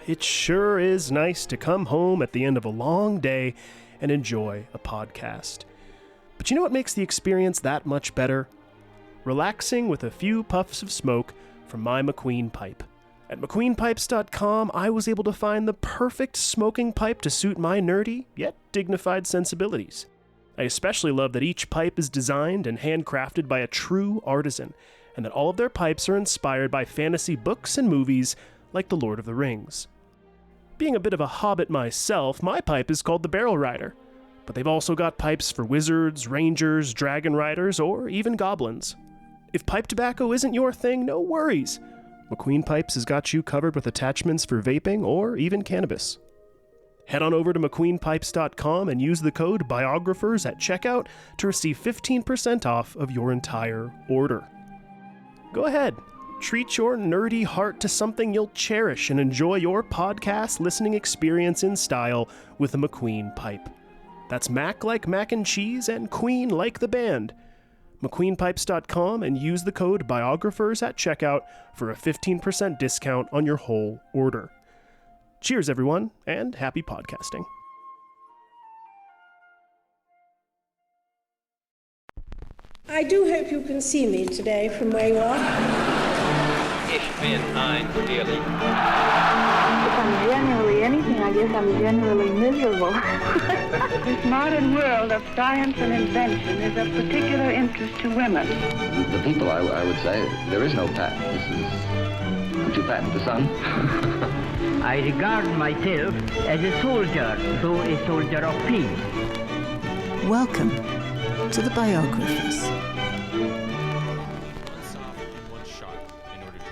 It sure is nice to come home at the end of a long day and enjoy a podcast. But you know what makes the experience that much better? Relaxing with a few puffs of smoke from my McQueen pipe. At McQueenPipes.com, I was able to find the perfect smoking pipe to suit my nerdy, yet dignified sensibilities. I especially love that each pipe is designed and handcrafted by a true artisan, and that all of their pipes are inspired by fantasy books and movies like The Lord of the Rings. Being a bit of a hobbit myself, my pipe is called the Barrel Rider, but they've also got pipes for wizards, rangers, dragon riders, or even goblins. If pipe tobacco isn't your thing, no worries. McQueen Pipes has got you covered with attachments for vaping or even cannabis. Head on over to McQueenPipes.com and use the code BIOGRAPHERS at checkout to receive 15% off of your entire order. Go ahead, treat your nerdy heart to something you'll cherish and enjoy your podcast listening experience in style with a McQueen pipe. That's Mac like mac and cheese and Queen like the band. McQueenPipes.com and use the code BIOGRAPHERS at checkout for a 15% discount on your whole order. Cheers, everyone, and happy podcasting. I do hope you can see me today from where you are. Ich bin ein Lily. If I'm generally anything, I guess I'm generally miserable. This modern world of science and invention is of particular interest to women. The people, I would say, there is no patent. This is, don't you patent the sun? I regard myself as a soldier, though a soldier of peace. Welcome to the Biographers. One soft and one sharp in order to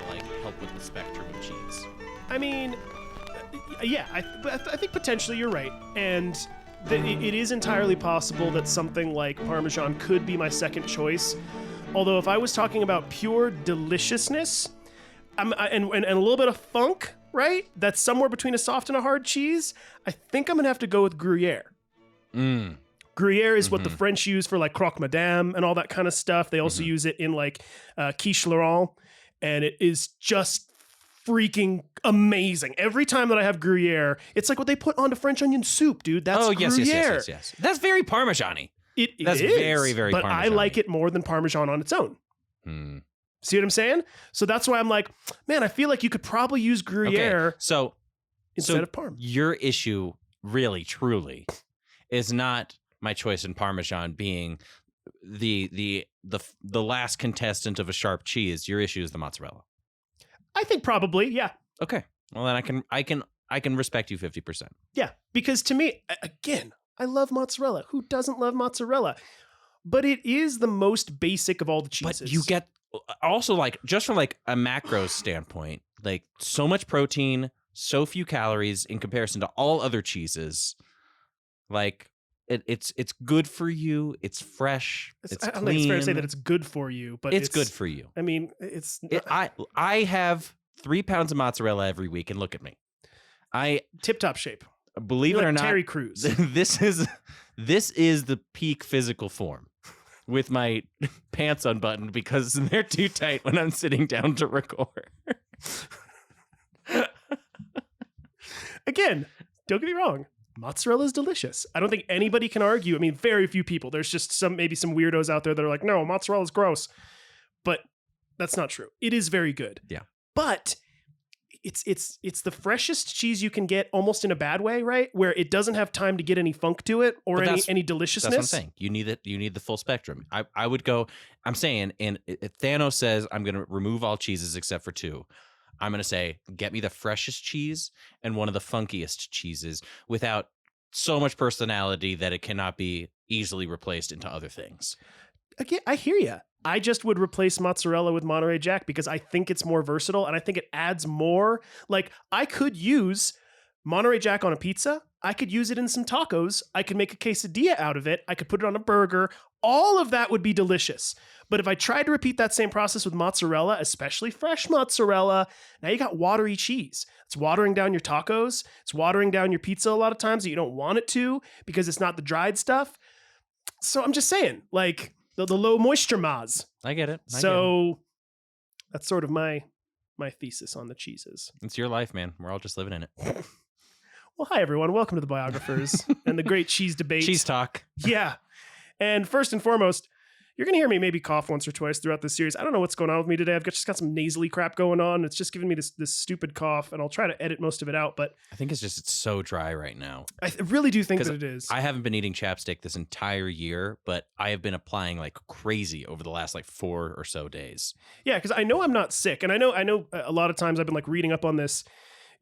help with the spectrum of cheese. I mean, yeah, I think potentially you're right, and it is entirely possible that something like Parmesan could be my second choice. Although if I was talking about pure deliciousness, and a little bit of funk, right? That's somewhere between a soft and a hard cheese. I think I'm gonna have to go with Gruyere. Gruyere is what the French use for croque madame and all that kind of stuff. They also use it in quiche Laurent, and it is just freaking amazing. Every time that I have Gruyere, it's like what they put onto French onion soup, dude. That's Gruyere. Yes. That's very Parmesan-y. That's is, very, very but Parmesan-y. I like it more than Parmesan on its own. See what I'm saying? So that's why I'm like, man, I feel like you could probably use Gruyere instead of Parm. Your issue, really, truly, is not my choice in Parmesan being the last contestant of a sharp cheese. Your issue is the mozzarella. I think probably, yeah. Okay. Well, then I can respect you 50%. Yeah, because to me, again, I love mozzarella. Who doesn't love mozzarella? But it is the most basic of all the cheeses. But you get also just from a macro standpoint, so much protein, so few calories in comparison to all other cheeses. It's good for you. It's fresh. It's I don't clean. think it's fair to say that it's good for you, but it's good for you. I mean, it's. I have 3 pounds of mozzarella every week, and look at me. I tip-top shape. Believe it or not, Terry Crews. This is the peak physical form, with my pants unbuttoned because they're too tight when I'm sitting down to record. Again, don't get me wrong. Mozzarella is delicious. I don't think anybody can argue. I mean, very few people. There's just maybe some weirdos out there that are like, no, mozzarella is gross. But that's not true. It is very good. Yeah. But it's the freshest cheese you can get, almost in a bad way, right? Where it doesn't have time to get any funk to it or any deliciousness. That's what I'm saying. You need the full spectrum. I would go. I'm saying, and if Thanos says I'm going to remove all cheeses except for 2. I'm going to say, get me the freshest cheese and one of the funkiest cheeses without so much personality that it cannot be easily replaced into other things. Again, I hear you. I just would replace mozzarella with Monterey Jack because I think it's more versatile and I think it adds more. I could use Monterey Jack on a pizza. I could use it in some tacos. I could make a quesadilla out of it. I could put it on a burger. All of that would be delicious. But if I tried to repeat that same process with mozzarella, especially fresh mozzarella, now you got watery cheese. It's watering down your tacos. It's watering down your pizza a lot of times that you don't want it to because it's not the dried stuff. So I'm just saying, the low moisture maz. I get it. That's sort of my my thesis on the cheeses. It's your life, man. We're all just living in it. Well, hi, everyone. Welcome to the Biographers and the great cheese debate. Cheese talk. Yeah. And first and foremost, you're going to hear me maybe cough once or twice throughout this series. I don't know what's going on with me today. I've just got some nasally crap going on. It's just giving me this stupid cough, and I'll try to edit most of it out. But I think it's so dry right now. I really do think that it is. I haven't been eating chapstick this entire year, but I have been applying like crazy over the last like 4 or so days. Yeah, because I know I'm not sick. And I know a lot of times I've been like reading up on this.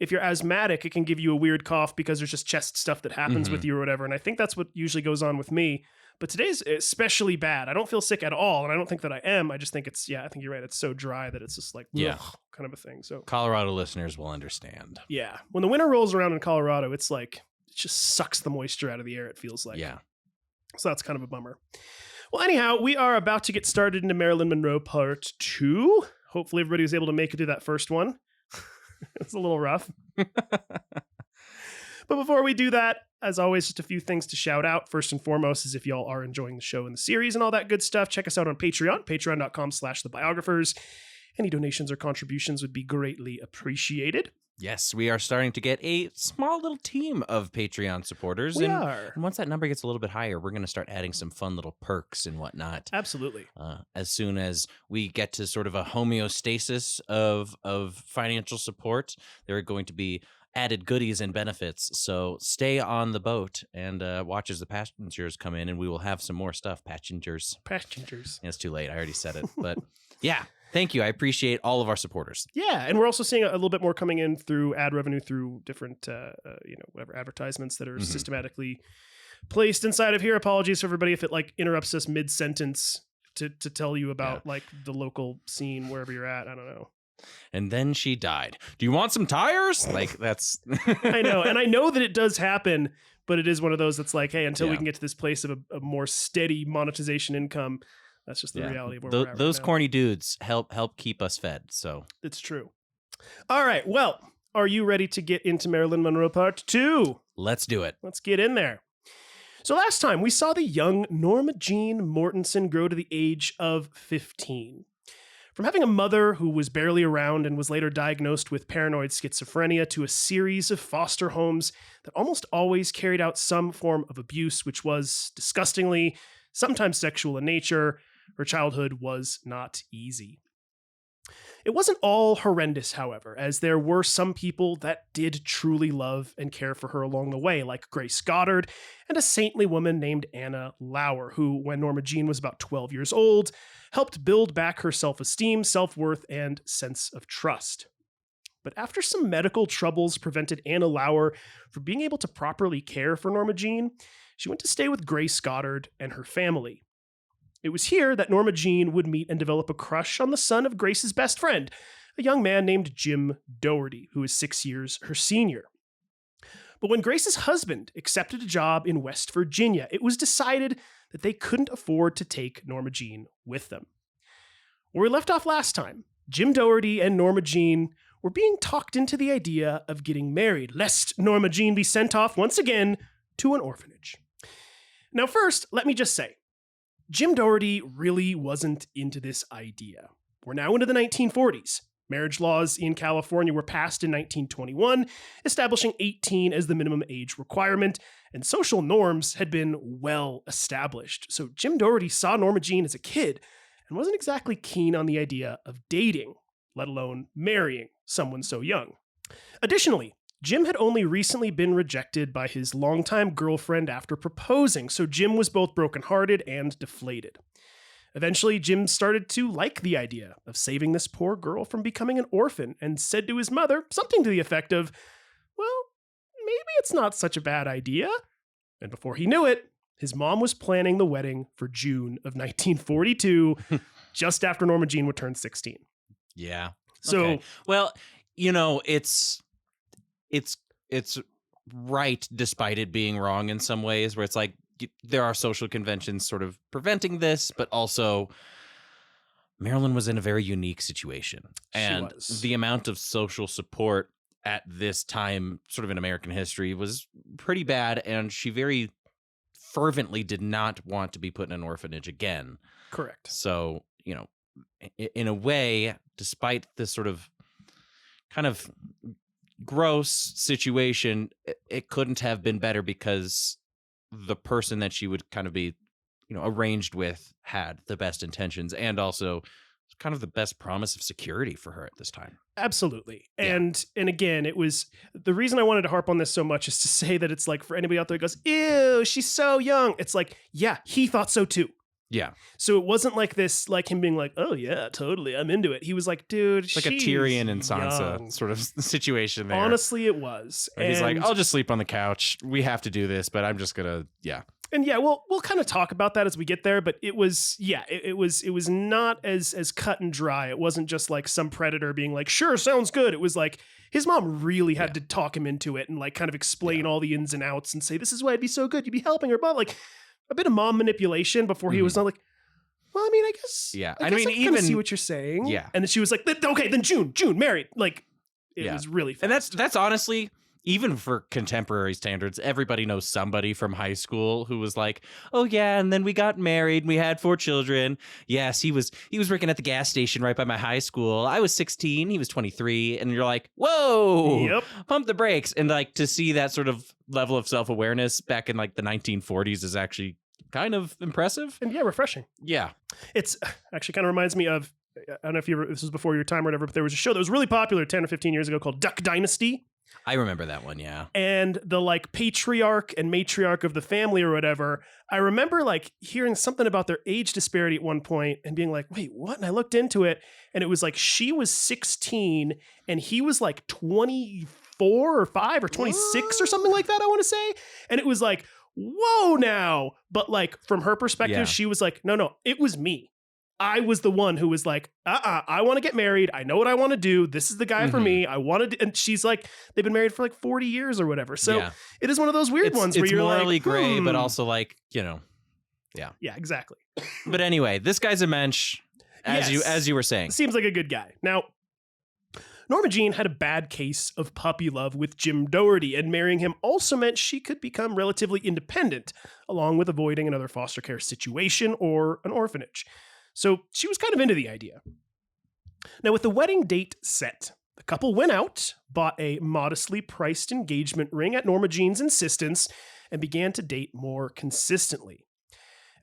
If you're asthmatic, it can give you a weird cough because there's just chest stuff that happens with you or whatever. And I think that's what usually goes on with me. But today's especially bad. I don't feel sick at all, and I don't think that I am. I just think I think you're right. It's so dry that it's just like, kind of a thing. So Colorado listeners will understand. Yeah. When the winter rolls around in Colorado, it's like, it just sucks the moisture out of the air, it feels like. Yeah. So that's kind of a bummer. Well, anyhow, we are about to get started into Marilyn Monroe Part 2. Hopefully everybody was able to make it through that first one. It's a little rough. But before we do that, as always, just a few things to shout out. First and foremost is if y'all are enjoying the show and the series and all that good stuff, check us out on Patreon, patreon.com/thebiographers. Any donations or contributions would be greatly appreciated. Yes, we are starting to get a small little team of Patreon supporters. We and are. once that number gets a little bit higher, we're going to start adding some fun little perks and whatnot. Absolutely. As soon as we get to sort of a homeostasis of financial support, there are going to be added goodies and benefits. So stay on the boat and watch as the passengers come in, and we will have some more stuff. Passengers. Yeah, it's too late. I already said it. But yeah, thank you. I appreciate all of our supporters. Yeah, and we're also seeing a little bit more coming in through ad revenue through different, whatever advertisements that are systematically placed inside of here. Apologies for everybody if it like interrupts us mid-sentence to tell you about like the local scene wherever you're at. I don't know. And then she died. Do you want some tires? Like, that's... I know. And I know that it does happen, but it is one of those that's like, hey, until we can get to this place of a more steady monetization income, that's just the reality of where we're at those right now. corny dudes help keep us fed. So it's true. All right. Well, are you ready to get into Marilyn Monroe Part 2? Let's do it. Let's get in there. So last time we saw the young Norma Jean Mortensen grow to the age of 15. From having a mother who was barely around and was later diagnosed with paranoid schizophrenia to a series of foster homes that almost always carried out some form of abuse, which was disgustingly, sometimes sexual in nature, her childhood was not easy. It wasn't all horrendous, however, as there were some people that did truly love and care for her along the way, like Grace Goddard and a saintly woman named Anna Lauer, who, when Norma Jean was about 12 years old, helped build back her self-esteem, self-worth, and sense of trust. But after some medical troubles prevented Anna Lauer from being able to properly care for Norma Jean, she went to stay with Grace Goddard and her family. It was here that Norma Jean would meet and develop a crush on the son of Grace's best friend, a young man named Jim Doherty, who is 6 years her senior. But when Grace's husband accepted a job in West Virginia, it was decided that they couldn't afford to take Norma Jean with them. Where we left off last time, Jim Doherty and Norma Jean were being talked into the idea of getting married, lest Norma Jean be sent off once again to an orphanage. Now first, let me just say, Jim Doherty really wasn't into this idea. We're now into the 1940s. Marriage laws in California were passed in 1921, establishing 18 as the minimum age requirement, and social norms had been well established. So Jim Doherty saw Norma Jean as a kid and wasn't exactly keen on the idea of dating, let alone marrying someone so young. Additionally, Jim had only recently been rejected by his longtime girlfriend after proposing, so Jim was both brokenhearted and deflated. Eventually, Jim started to like the idea of saving this poor girl from becoming an orphan and said to his mother something to the effect of, well, maybe it's not such a bad idea. And before he knew it, his mom was planning the wedding for June of 1942, just after Norma Jean would turn 16. Yeah. So, okay. Well, you know, it's right despite it being wrong in some ways, where it's like there are social conventions sort of preventing this, but also Marilyn was in a very unique situation. And the amount of social support at this time sort of in American history was pretty bad, and she very fervently did not want to be put in an orphanage again. Correct. So, you know, in a way, despite this sort of kind of gross situation, it couldn't have been better because the person that she would kind of be, arranged with had the best intentions and also kind of the best promise of security for her at this time. Absolutely. Yeah. And again, it was the reason I wanted to harp on this so much is to say that it's like for anybody out there who goes, ew, she's so young. It's like, yeah, he thought so too. Yeah. So it wasn't like this, like him being like, oh yeah, totally, I'm into it. He was like, dude, It's like a Tyrion and Sansa sort of situation there. Honestly, it was. Where he's like, I'll just sleep on the couch. We have to do this, but I'm just gonna, And yeah, we'll kind of talk about that as we get there, but it was, it was not as cut and dry. It wasn't just like some predator being like, sure, sounds good. It was like his mom really had to talk him into it and like kind of explain all the ins and outs and say, this is why it'd be so good. You'd be helping her, but like a bit of mom manipulation before he was not like, well, I mean, I guess. Yeah. I mean, even see what you're saying. Yeah. And then she was like, okay, then June married. Like it was really fast. And that's honestly, even for contemporary standards, everybody knows somebody from high school who was like, oh yeah, and then we got married and we had 4 children. Yes, he was working at the gas station right by my high school. I was 16, he was 23, and you're like, whoa, pump the brakes. And like to see that sort of level of self-awareness back in like the 1940s is actually kind of impressive. And yeah, refreshing. Yeah. It's actually kind of reminds me of, I don't know if this was before your time or whatever, but there was a show that was really popular 10 or 15 years ago called Duck Dynasty. I remember that one, yeah. And the like patriarch and matriarch of the family or whatever, I remember like hearing something about their age disparity at one point and being like, wait, what? And I looked into it and it was like she was 16 and he was like 24 or 5 or 26 or something like that, I want to say. And it was like, whoa now. But like from her perspective, she was like, no, it was me. I was the one who was like, I want to get married. I know what I want to do. This is the guy for me. I wanted to, and she's like, they've been married for like 40 years or whatever. So it is one of those weird ones where you're morally like, gray, but also like, yeah. Yeah, exactly. But anyway, this guy's a mensch, as you were saying. Seems like a good guy. Now, Norma Jean had a bad case of puppy love with Jim Doherty, and marrying him also meant she could become relatively independent, along with avoiding another foster care situation or an orphanage. So she was kind of into the idea. Now, with the wedding date set, the couple went out, bought a modestly priced engagement ring at Norma Jean's insistence, and began to date more consistently.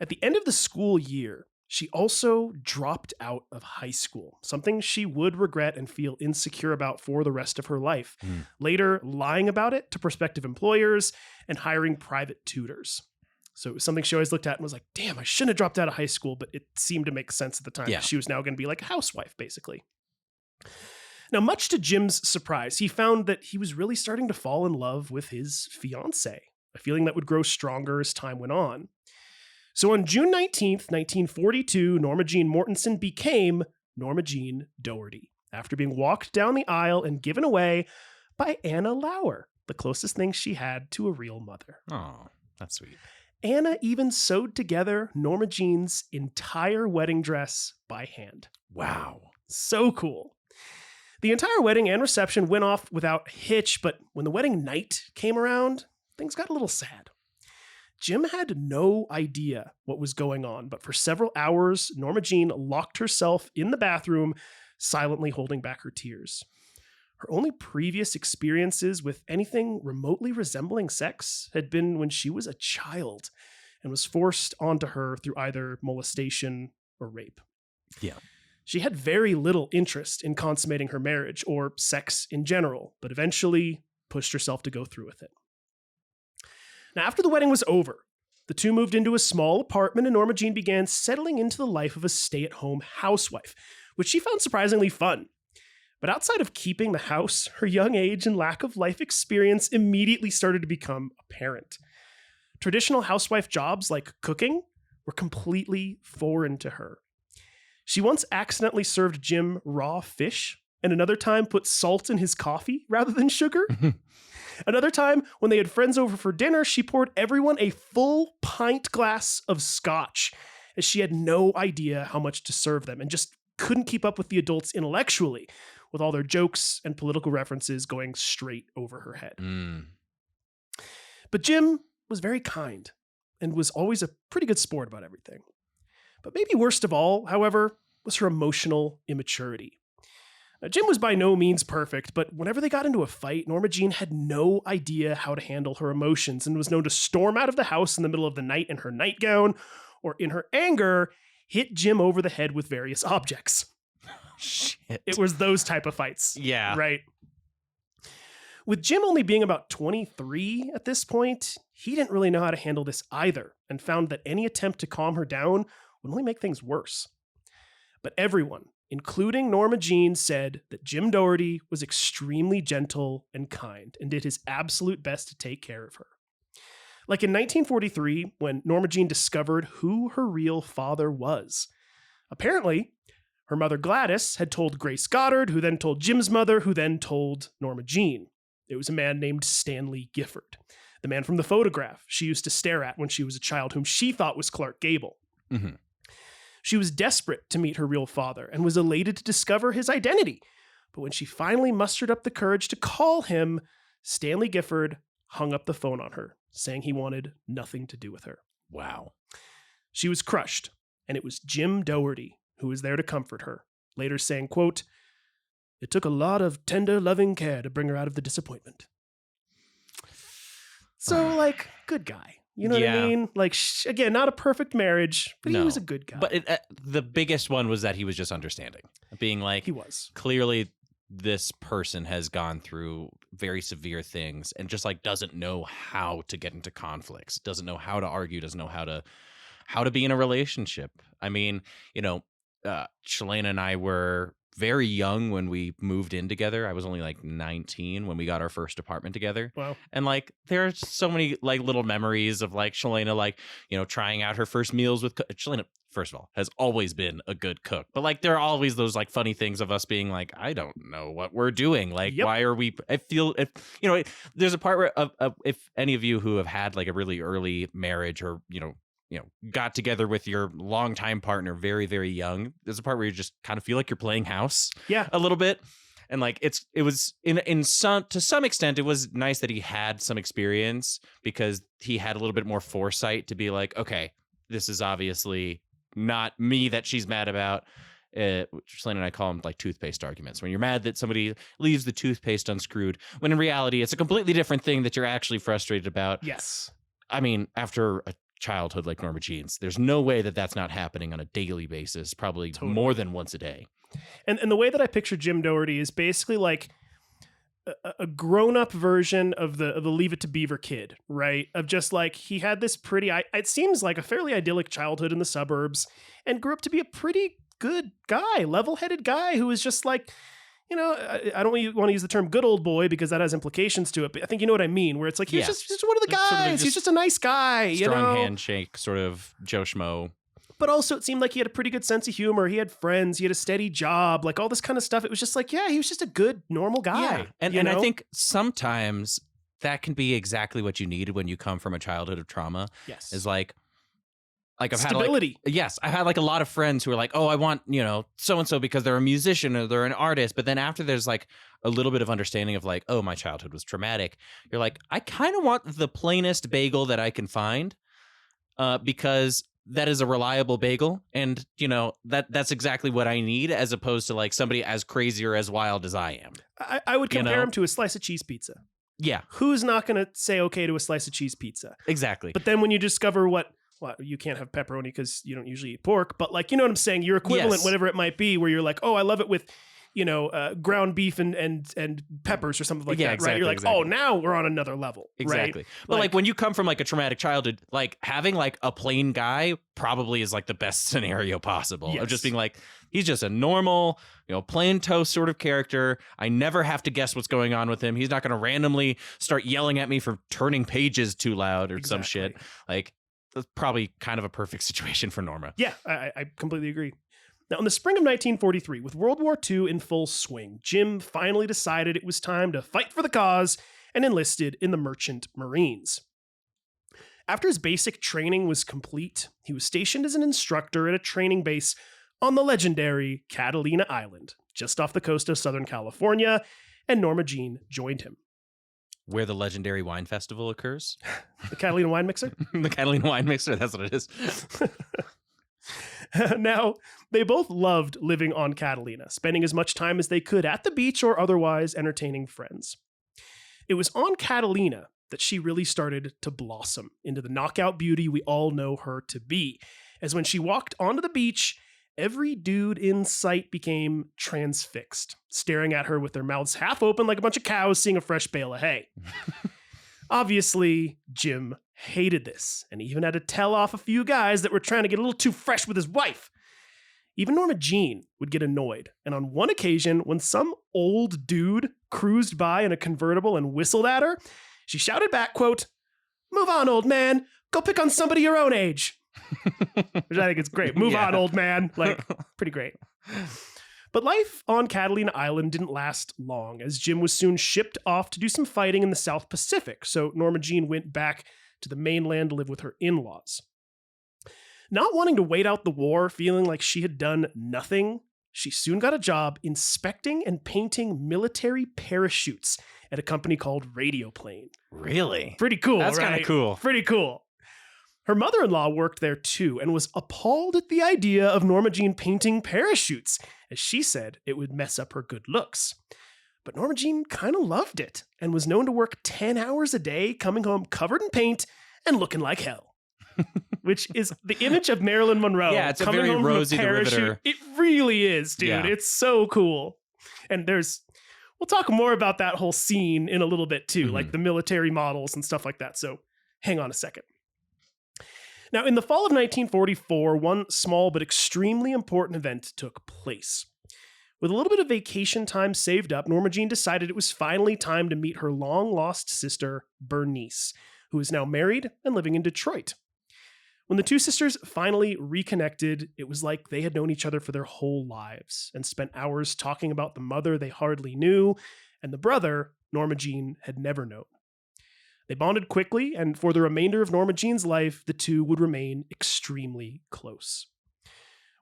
At the end of the school year, she also dropped out of high school, something she would regret and feel insecure about for the rest of her life, later lying about it to prospective employers and hiring private tutors. So it was something she always looked at and was like, damn, I shouldn't have dropped out of high school, but it seemed to make sense at the time. Yeah. She was now going to be like a housewife, basically. Now, much to Jim's surprise, he found that he was really starting to fall in love with his fiancée, a feeling that would grow stronger as time went on. So on June 19th, 1942, Norma Jean Mortensen became Norma Jean Doherty, after being walked down the aisle and given away by Anna Lauer, the closest thing she had to a real mother. Oh, that's sweet. Anna even sewed together Norma Jean's entire wedding dress by hand. Wow. So cool. The entire wedding and reception went off without a hitch, but when the wedding night came around, things got a little sad. Jim had no idea what was going on, but for several hours, Norma Jean locked herself in the bathroom, silently holding back her tears. Her only previous experiences with anything remotely resembling sex had been when she was a child and was forced onto her through either molestation or rape. Yeah. She had very little interest in consummating her marriage or sex in general, but eventually pushed herself to go through with it. Now, after the wedding was over, the two moved into a small apartment and Norma Jean began settling into the life of a stay-at-home housewife, which she found surprisingly fun. But outside of keeping the house, her young age and lack of life experience immediately started to become apparent. Traditional housewife jobs like cooking were completely foreign to her. She once accidentally served Jim raw fish, and another time put salt in his coffee rather than sugar. Another time, when they had friends over for dinner, she poured everyone a full pint glass of scotch, as she had no idea how much to serve them and just couldn't keep up with the adults intellectually, with all their jokes and political references going straight over her head. But Jim was very kind and was always a pretty good sport about everything. But maybe worst of all, however, was her emotional immaturity. Now, Jim was by no means perfect, but whenever they got into a fight, Norma Jean had no idea how to handle her emotions and was known to storm out of the house in the middle of the night in her nightgown, or in her anger, hit Jim over the head with various objects. Shit. It was those type of fights. Yeah. Right. With Jim only being about 23 at this point, he didn't really know how to handle this either, and found that any attempt to calm her down would only make things worse. But everyone, including Norma Jean, said that Jim Doherty was extremely gentle and kind and did his absolute best to take care of her. Like in 1943, when Norma Jean discovered who her real father was. Apparently, her mother Gladys had told Grace Goddard, who then told Jim's mother, who then told Norma Jean. It was a man named Stanley Gifford, the man from the photograph she used to stare at when she was a child, whom she thought was Clark Gable. Mm-hmm. She was desperate to meet her real father and was elated to discover his identity. But when she finally mustered up the courage to call him, Stanley Gifford hung up the phone on her, saying he wanted nothing to do with her. Wow. She was crushed, and it was Jim Doherty who was there to comfort her, later saying, quote, "It took a lot of tender, loving care to bring her out of the disappointment." So, like, good guy. You know what I mean? Like, again, not a perfect marriage, but he was a good guy. But the biggest one was that he was just understanding. Being like, he was. Clearly, this person has gone through very severe things and just like doesn't know how to get into conflicts, doesn't know how to argue, doesn't know how to be in a relationship. I mean, you know, Shalane and I were very young when we moved in together. I was only like 19 when we got our first apartment together. Wow. And like, there are so many like little memories of like Shalana, like, you know, trying out her first meals with Shalana. First of all, has always been a good cook, but like, there are always those like funny things of us being like, I don't know what we're doing. Like, why are we, I feel, if, you know, there's a part where if any of you who have had like a really early marriage or, you know, got together with your longtime partner very, very young, there's a part where you just kind of feel like you're playing house a little bit. And like, it was to some extent, it was nice that he had some experience because he had a little bit more foresight to be like, okay, this is obviously not me that she's mad about. Selene and I call them like toothpaste arguments. When you're mad that somebody leaves the toothpaste unscrewed, when in reality, it's a completely different thing that you're actually frustrated about. Yes. I mean, after a childhood like Norma Jean's, there's no way that that's not happening on a daily basis, probably more than once a day. And the way that I picture Jim Doherty is basically like a grown-up version of the Leave It to Beaver kid, right? Of just like, he had this pretty, it seems like a fairly idyllic childhood in the suburbs and grew up to be a pretty good guy, level-headed guy who was just like, you know, I don't want to use the term good old boy because that has implications to it, but I think you know what I mean, where it's like, he's just one of the guys. Sort of he's just a nice guy, strong handshake, sort of Joe Schmo. But also it seemed like he had a pretty good sense of humor. He had friends. He had a steady job, like all this kind of stuff. It was just like, he was just a good, normal guy. Yeah. And I think sometimes that can be exactly what you need when you come from a childhood of trauma. Yes. Is like I've stability. I've had like a lot of friends who are like, oh, I want, you know, so-and-so because they're a musician or they're an artist. But then after there's like a little bit of understanding of like, oh, my childhood was traumatic. You're like, I kind of want the plainest bagel that I can find because that is a reliable bagel. And, you know, that's exactly what I need as opposed to like somebody as crazy or as wild as I am. I would compare him to a slice of cheese pizza. Yeah. Who's not going to say okay to a slice of cheese pizza? Exactly. But then when you discover well, you can't have pepperoni because you don't usually eat pork, but like, you know what I'm saying? Your equivalent, whatever it might be, where you're like, oh, I love it with, you know, ground beef and peppers or something like that, exactly, right? You're like, oh, now we're on another level, exactly. Right? But like when you come from like a traumatic childhood, like having like a plain guy probably is like the best scenario possible of just being like, he's just a normal, you know, plain toast sort of character. I never have to guess what's going on with him. He's not going to randomly start yelling at me for turning pages too loud or some shit. Like, that's probably kind of a perfect situation for Norma. Yeah, I completely agree. Now, in the spring of 1943, with World War II in full swing, Jim finally decided it was time to fight for the cause and enlisted in the Merchant Marines. After his basic training was complete, he was stationed as an instructor at a training base on the legendary Catalina Island, just off the coast of Southern California, and Norma Jean joined him. Where the legendary wine festival occurs? The Catalina Wine Mixer? The Catalina Wine Mixer, that's what it is. Now, they both loved living on Catalina, spending as much time as they could at the beach or otherwise entertaining friends. It was on Catalina that she really started to blossom into the knockout beauty we all know her to be, as when she walked onto the beach, every dude in sight became transfixed, staring at her with their mouths half open like a bunch of cows seeing a fresh bale of hay. Obviously, Jim hated this, and even had to tell off a few guys that were trying to get a little too fresh with his wife. Even Norma Jean would get annoyed, and on one occasion, when some old dude cruised by in a convertible and whistled at her, she shouted back, quote, "Move on, old man. Go pick on somebody your own age." Which I think is great. Move on, old man. Like, pretty great. But life on Catalina Island didn't last long, as Jim was soon shipped off to do some fighting in the South Pacific, so Norma Jean went back to the mainland to live with her in-laws. Not wanting to wait out the war, feeling like she had done nothing, she soon got a job inspecting and painting military parachutes at a company called Radioplane. Really? Pretty cool, That's right? kind of cool. Pretty cool. Her mother-in-law worked there too and was appalled at the idea of Norma Jean painting parachutes, as she said it would mess up her good looks. But Norma Jean kind of loved it and was known to work 10 hours a day, coming home covered in paint and looking like hell. Which is the image of Marilyn Monroe. Yeah, it's a coming very home from Rosie the parachute. Riveter. It really is, dude. Yeah. It's so cool. And we'll talk more about that whole scene in a little bit too, like the military models and stuff like that. So hang on a second. Now, in the fall of 1944, one small but extremely important event took place. With a little bit of vacation time saved up, Norma Jean decided it was finally time to meet her long-lost sister, Bernice, who is now married and living in Detroit. When the two sisters finally reconnected, it was like they had known each other for their whole lives and spent hours talking about the mother they hardly knew and the brother Norma Jean had never known. They bonded quickly, and for the remainder of Norma Jean's life, the two would remain extremely close.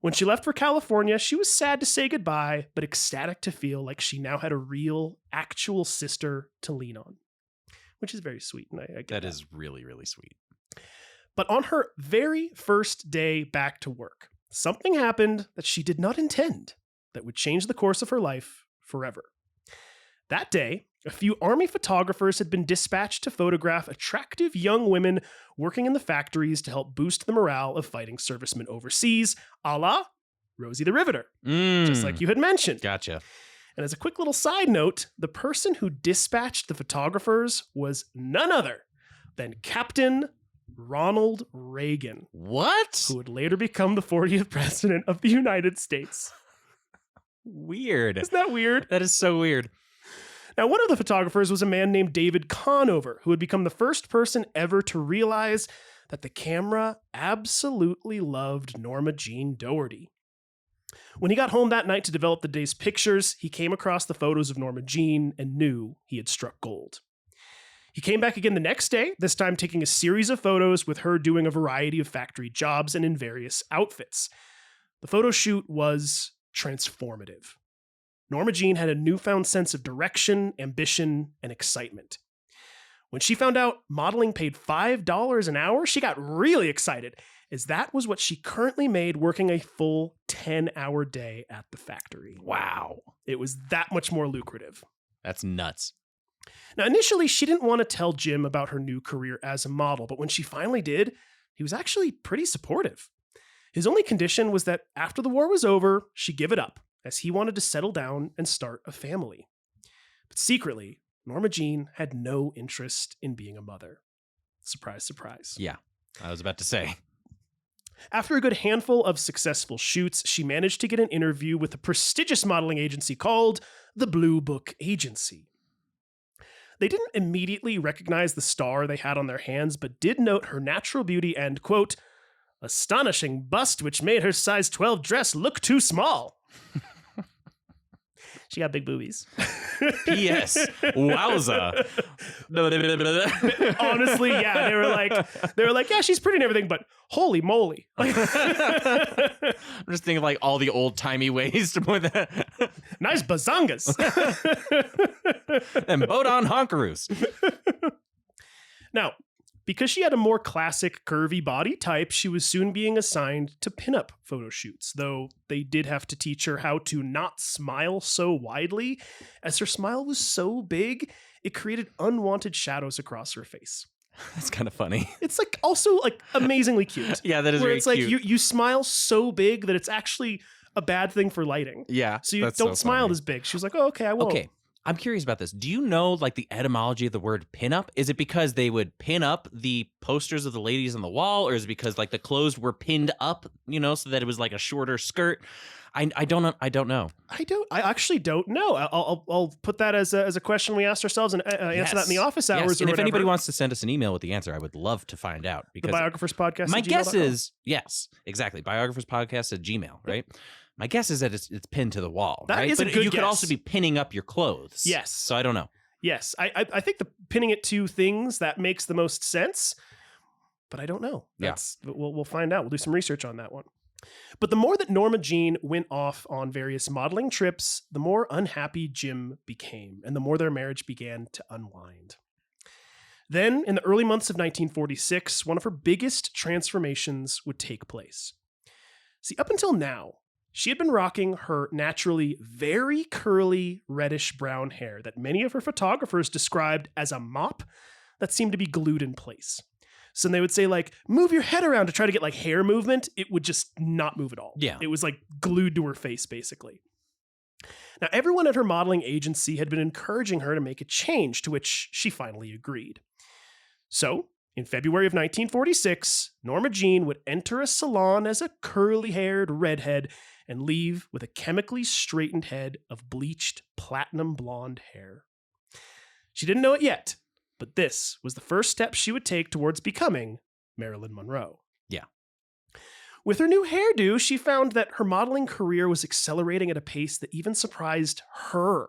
When she left for California, she was sad to say goodbye, but ecstatic to feel like she now had a real, actual sister to lean on, which is very sweet. And I get that. That is really, really sweet. But on her very first day back to work, something happened that she did not intend that would change the course of her life forever. That day, a few Army photographers had been dispatched to photograph attractive young women working in the factories to help boost the morale of fighting servicemen overseas, a la Rosie the Riveter, just like you had mentioned. Gotcha. And as a quick little side note, the person who dispatched the photographers was none other than Captain Ronald Reagan. What? Who would later become the 40th president of the United States. Weird. Isn't that weird? That is so weird. Now, one of the photographers was a man named David Conover, who had become the first person ever to realize that the camera absolutely loved Norma Jean Doherty. When he got home that night to develop the day's pictures, he came across the photos of Norma Jean and knew he had struck gold. He came back again the next day, this time taking a series of photos with her doing a variety of factory jobs and in various outfits. The photo shoot was transformative. Norma Jean had a newfound sense of direction, ambition, and excitement. When she found out modeling paid $5 an hour, she got really excited, as that was what she currently made working a full 10-hour day at the factory. Wow. It was that much more lucrative. That's nuts. Now, initially, she didn't want to tell Jim about her new career as a model, but when she finally did, he was actually pretty supportive. His only condition was that after the war was over, she give it up, as he wanted to settle down and start a family. But secretly, Norma Jean had no interest in being a mother. Surprise, surprise. Yeah, I was about to say. After a good handful of successful shoots, she managed to get an interview with a prestigious modeling agency called the Blue Book Agency. They didn't immediately recognize the star they had on their hands, but did note her natural beauty and, quote, astonishing bust which made her size 12 dress look too small. She got big boobies. P.S. Wowza. Honestly, yeah, they were like, yeah, she's pretty and everything, but holy moly. I'm just thinking of like all the old timey ways to put that. Nice bazongas. And boat on honkaroos. Now, Because she had a more classic curvy body type, she was soon being assigned to pinup photo shoots, though they did have to teach her how to not smile so widely, as her smile was so big, it created unwanted shadows across her face. That's kind of funny. It's like also like amazingly cute. Yeah, that is where very it's like cute. you smile so big that it's actually a bad thing for lighting. Yeah. So you that's don't smile funny. as big. She was like, oh, okay, I won't. Okay. I'm curious about this. Do you know like the etymology of the word pinup? Is it because they would pin up the posters of the ladies on the wall, or is it because like the clothes were pinned up, so that it was like a shorter skirt? I don't know. I actually don't know. I'll put that as a question we asked ourselves and answer that in the office hours. Yes. Or And if whatever. anybody wants to send us an email with the answer, I would love to find out. The Because Biographers Podcast. my at guess gmail.com. is yes, exactly. Biographers Podcast at Gmail, right? My guess is that it's pinned to the wall. That right? is a But good you could guess. also be pinning up your clothes. Yes. So I don't know. Yes, I think the pinning it to things that makes the most sense, but I don't know. Yeah. We'll find out. We'll do some research on that one. But the more that Norma Jean went off on various modeling trips, the more unhappy Jim became, and the more their marriage began to unwind. Then, in the early months of 1946, one of her biggest transformations would take place. See, up until now, she had been rocking her naturally very curly reddish-brown hair that many of her photographers described as a mop that seemed to be glued in place. So they would say, like, move your head around to try to get, like, hair movement. It would just not move at all. Yeah. It was, like, glued to her face, basically. Now, everyone at her modeling agency had been encouraging her to make a change, to which she finally agreed. So, in February of 1946, Norma Jean would enter a salon as a curly-haired redhead and leave with a chemically straightened head of bleached platinum blonde hair. She didn't know it yet, but this was the first step she would take towards becoming Marilyn Monroe. Yeah. With her new hairdo, she found that her modeling career was accelerating at a pace that even surprised her.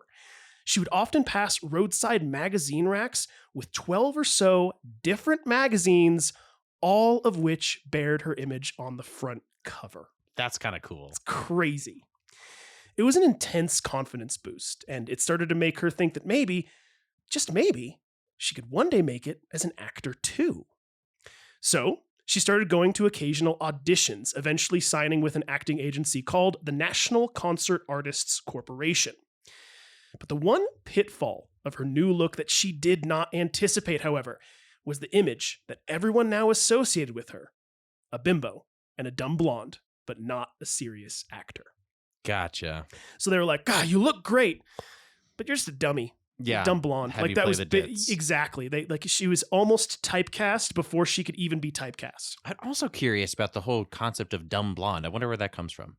She would often pass roadside magazine racks with 12 or so different magazines, all of which bared her image on the front cover. That's kind of cool. It's crazy. It was an intense confidence boost, and it started to make her think that maybe, just maybe, she could one day make it as an actor too. So she started going to occasional auditions, eventually signing with an acting agency called the National Concert Artists Corporation. But the one pitfall of her new look that she did not anticipate, however, was the image that everyone now associated with her: a bimbo and a dumb blonde, but not a serious actor. Gotcha. So they were like, God, you look great, but you're just a dummy. Yeah. Dumb blonde. Have like you that play was the dits. exactly. She was almost typecast before she could even be typecast. I'm also curious about the whole concept of dumb blonde. I wonder where that comes from.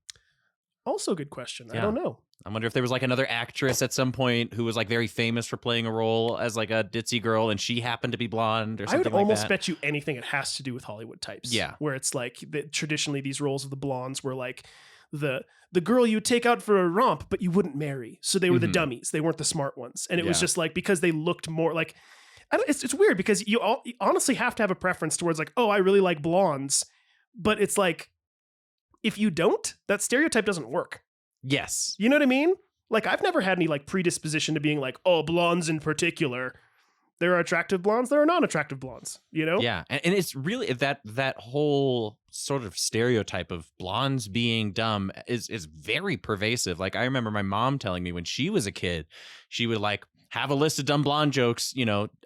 Also a good question. I Yeah. don't know. I wonder if there was like another actress at some point who was like very famous for playing a role as like a ditzy girl, and she happened to be blonde or I something would almost like that. bet you anything it has to do with Hollywood types. Yeah. Where it's like traditionally these roles of the blondes were like the girl you would take out for a romp, but you wouldn't marry. So they were the Mhm. dummies. They weren't the smart ones. And it was Yeah. just like, because they looked more like, it's weird because you honestly have to have a preference towards like, oh, I really like blondes. But it's like, if you don't, that stereotype doesn't work. Yes. You know what I mean? Like, I've never had any like predisposition to being like, oh, blondes in particular. There are attractive blondes. There are non-attractive blondes. You know? Yeah, and it's really that whole sort of stereotype of blondes being dumb is very pervasive. Like I remember my mom telling me when she was a kid, she would like have a list of dumb blonde jokes,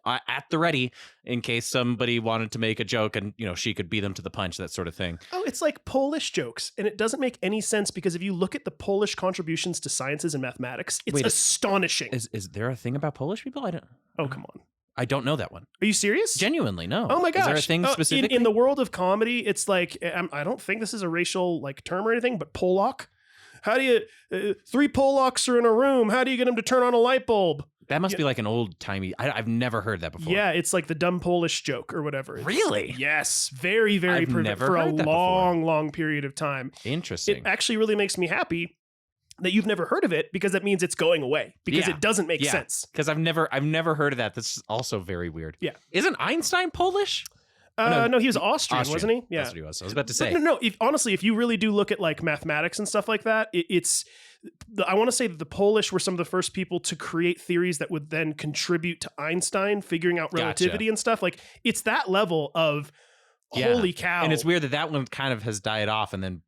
at the ready in case somebody wanted to make a joke and, she could beat them to the punch, that sort of thing. Oh, it's like Polish jokes. And it doesn't make any sense because if you look at the Polish contributions to sciences and mathematics, it's Wait, astonishing. Is there a thing about Polish people? Oh, come on. I don't know that one. Are you serious? Genuinely, no. Oh my gosh. Is there a thing specifically? In the world of comedy, it's like, I don't think this is a racial like term or anything, but Polak. How do you, 3 Polacks are in a room. How do you get them to turn on a light bulb? That must be like an old timey. I've never heard that before. Yeah, it's like the dumb Polish joke or whatever. Really? Yes. Very, very I've never for a heard that long, long period of time. Interesting. It actually really makes me happy that you've never heard of it, because that means it's going away, because Yeah. it doesn't make Yeah. sense. Because I've never heard of that. That's also very weird. Yeah. Isn't Einstein Polish? No, he was Austrian, Austrian, wasn't he? Yeah. That's what he was. I was about to say. But no. Honestly, if you really do look at like mathematics and stuff like that, I want to say that the Polish were some of the first people to create theories that would then contribute to Einstein figuring out relativity and stuff. Like it's that level of holy cow. And it's weird that one kind of has died off, and then